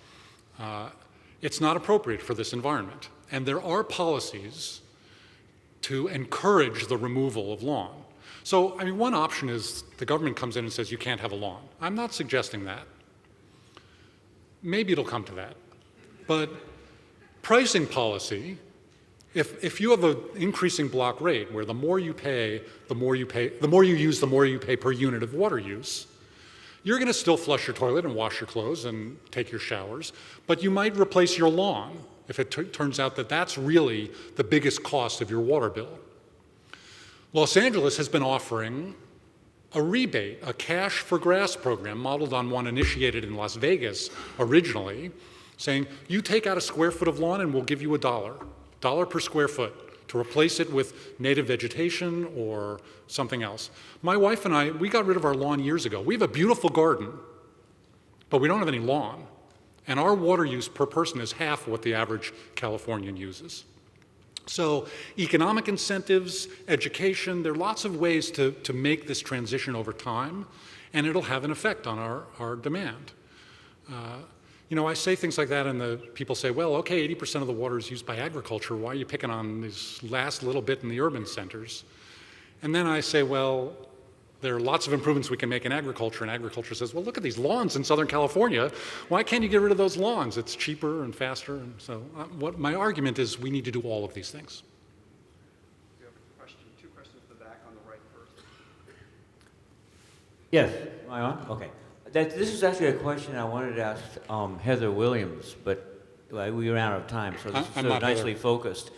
It's not appropriate for this environment. And there are policies to encourage the removal of lawn. So, I mean, one option is the government comes in and says you can't have a lawn. I'm not suggesting that. Maybe it'll come to that. But pricing policy, if you have an increasing block rate where the more you use, the more you pay per unit of water use, you're going to still flush your toilet and wash your clothes and take your showers, but you might replace your lawn if it turns out that that's really the biggest cost of your water bill. Los Angeles has been offering a rebate, a cash for grass program modeled on one initiated in Las Vegas originally, saying you take out a square foot of lawn and we'll give you $1 per square foot to replace it with native vegetation or something else. My wife and I, we got rid of our lawn years ago. We have a beautiful garden, but we don't have any lawn. And our water use per person is half what the average Californian uses. So economic incentives, education, there are lots of ways to make this transition over time, and it'll have an effect on our demand. I say things like that, and the people say, well, okay, 80% of the water is used by agriculture. Why are you picking on this last little bit in the urban centers? And then I say, well, there are lots of improvements we can make in agriculture, and agriculture says, well, look at these lawns in Southern California. Why can't you get rid of those lawns? It's cheaper and faster. And so what my argument is we need to do all of these things. We have a question, two questions at the back on the right first. Yes, am I on? Okay. This is actually a question I wanted to ask Heather Williams, but we ran out of time, so this is sort of nicely focused.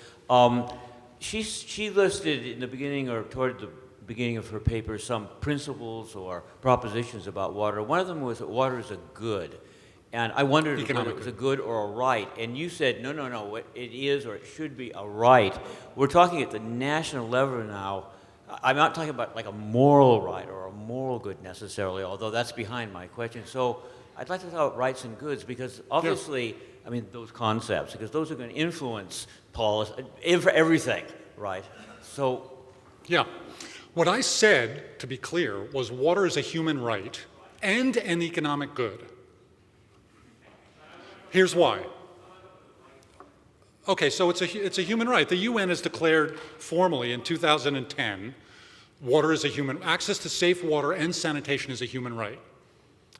She listed in the beginning or toward the beginning of her paper some principles or propositions about water. One of them was that water is a good. And I wondered whether it was a good or a right. And you said, no, it is or it should be a right. We're talking at the national level now. I'm not talking about like a moral right or a moral good necessarily, although that's behind my question. So I'd like to talk about rights and goods because obviously, I mean, those concepts, because those are going to influence policy for everything, right? So. Yeah. What I said, to be clear, was water is a human right and an economic good. Here's why. Okay, so it's a human right. The UN has declared formally in 2010, access to safe water and sanitation is a human right.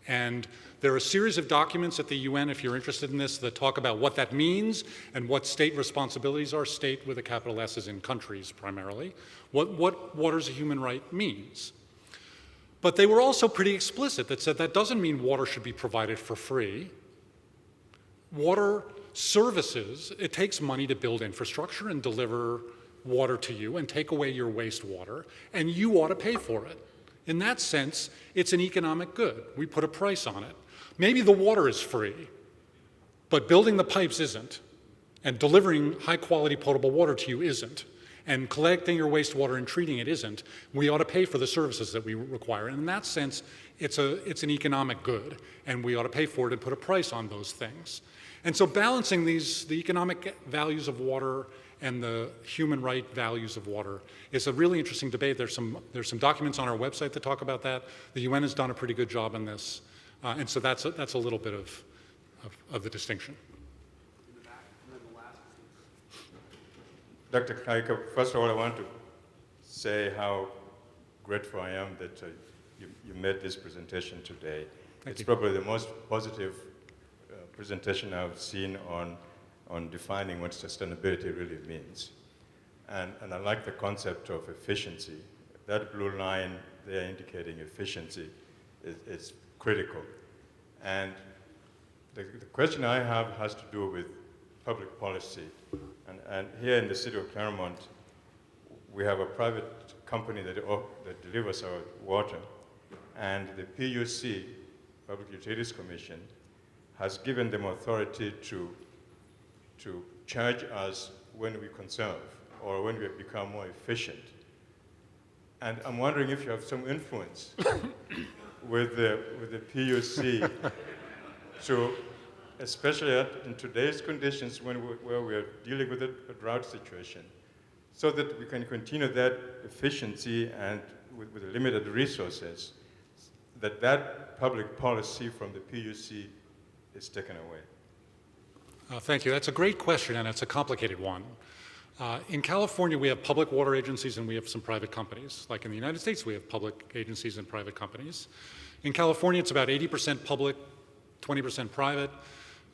And there are a series of documents at the UN, if you're interested in this, that talk about what that means and what state responsibilities are. State with a capital S is in countries primarily. What water is a human right means. But they were also pretty explicit that said that doesn't mean water should be provided for free. Water services, it takes money to build infrastructure and deliver water to you and take away your wastewater, and you ought to pay for it. In that sense, it's an economic good. We put a price on it. Maybe the water is free, but building the pipes isn't, and delivering high-quality potable water to you isn't, and collecting your wastewater and treating it isn't. We ought to pay for the services that we require. And in that sense, it's an economic good, and we ought to pay for it and put a price on those things. And so balancing the economic values of water and the human right values of water is a really interesting debate. There's some documents on our website that talk about that. The UN has done a pretty good job on this. And so that's a little bit of the distinction. Dr. Gleick, first of all, I want to say how grateful I am that you made this presentation today. It's probably the most positive presentation I've seen on defining what sustainability really means. And I like the concept of efficiency. That blue line there indicating efficiency is critical. And the question I have has to do with public policy. And here in the city of Claremont, we have a private company that delivers our water. And the PUC, Public Utilities Commission, has given them authority to charge us when we conserve or when we become more efficient. And I'm wondering if you have some influence with the PUC to, especially in today's conditions where we are dealing with a drought situation, so that we can continue that efficiency and with limited resources, that public policy from the PUC is taken away. Thank you. That's a great question, and it's a complicated one. In California, we have public water agencies and we have some private companies. Like in the United States, we have public agencies and private companies. In California, it's about 80% public, 20% private.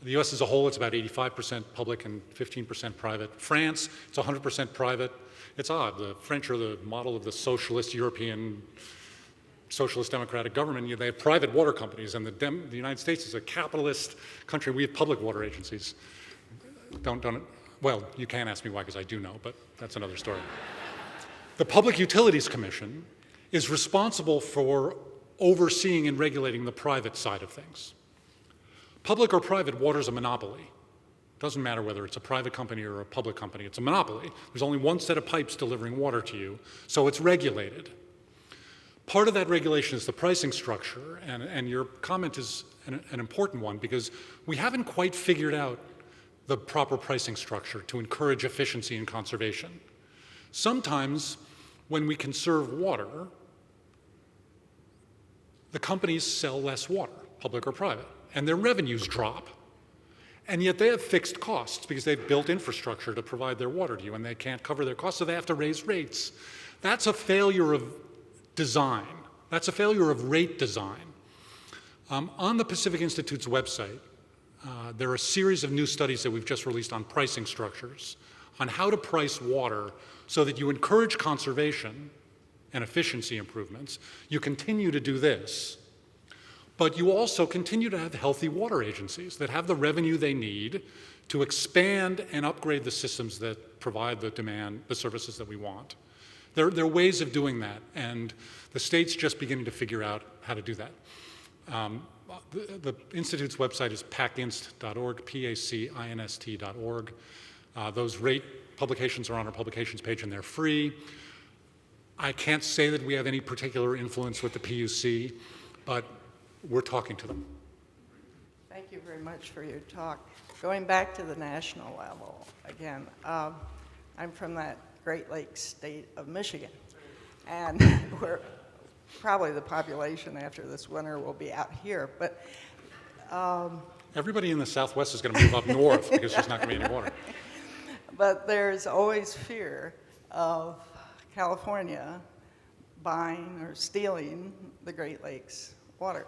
The US as a whole, it's about 85% public and 15% private. France, it's 100% private. It's odd. The French are the model of the socialist European socialist democratic government. They have private water companies, and the United States is a capitalist country. We have public water agencies. Well, you can't ask me why, because I do know, but that's another story. The Public Utilities Commission is responsible for overseeing and regulating the private side of things. Public or private, water is a monopoly. Doesn't matter whether it's a private company or a public company, it's a monopoly. There's only one set of pipes delivering water to you, so it's regulated. Part of that regulation is the pricing structure, and your comment is an important one, because we haven't quite figured out the proper pricing structure to encourage efficiency and conservation. Sometimes when we conserve water, the companies sell less water, public or private, and their revenues drop. And yet they have fixed costs because they've built infrastructure to provide their water to you, and they can't cover their costs, so they have to raise rates. That's a failure of design. That's a failure of rate design. On the Pacific Institute's website, there are a series of new studies that we've just released on pricing structures, on how to price water so that you encourage conservation and efficiency improvements. You continue to do this, but you also continue to have healthy water agencies that have the revenue they need to expand and upgrade the systems that provide the services that we want. There are ways of doing that, and the state's just beginning to figure out how to do that. The Institute's website is pacinst.org, PACINST.org. Those rate publications are on our publications page, and they're free. I can't say that we have any particular influence with the PUC, but we're talking to them. Thank you very much for your talk. Going back to the national level, again, I'm from that Great Lakes state of Michigan. And we're probably the population after this winter will be out here. But everybody in the Southwest is going to move up north because there's not going to be any water. But there's always fear of California buying or stealing the Great Lakes water.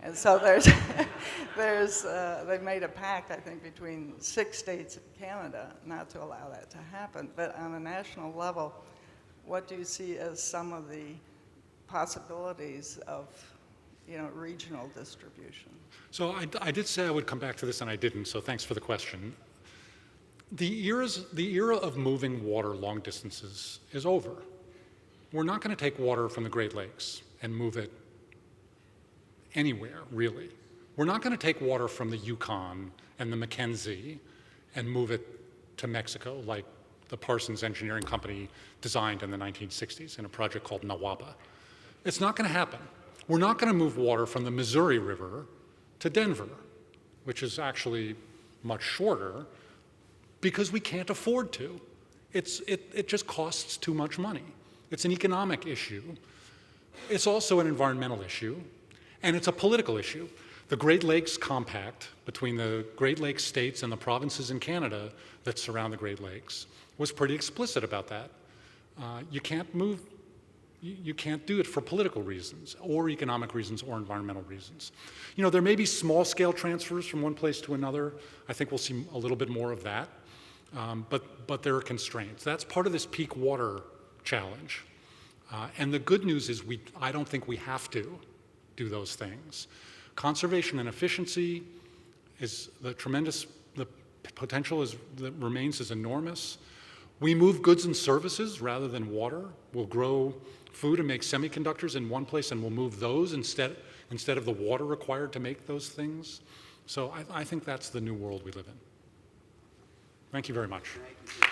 And so they've made a pact, I think, between 6 states and Canada not to allow that to happen. But on a national level, what do you see as some of the possibilities of, regional distribution? So I did say I would come back to this, and I didn't, so thanks for the question. The era of moving water long distances is over. We're not going to take water from the Great Lakes and move it anywhere, really. We're not going to take water from the Yukon and the Mackenzie and move it to Mexico, like the Parsons Engineering Company designed in the 1960s in a project called Nawaba. It's not going to happen. We're not going to move water from the Missouri River to Denver, which is actually much shorter, because we can't afford to. It just costs too much money. It's an economic issue. It's also an environmental issue, and it's a political issue. The Great Lakes Compact between the Great Lakes states and the provinces in Canada that surround the Great Lakes was pretty explicit about that. You can't do it for political reasons or economic reasons or environmental reasons. There may be small-scale transfers from one place to another. I think we'll see a little bit more of that, but there are constraints. That's part of this peak water challenge. And the good news is I don't think we have to do those things. Conservation and efficiency is the potential that remains is enormous. We move goods and services rather than water. We'll grow food and make semiconductors in one place, and we'll move those instead of the water required to make those things. So I think that's the new world we live in. Thank you very much. Thank you.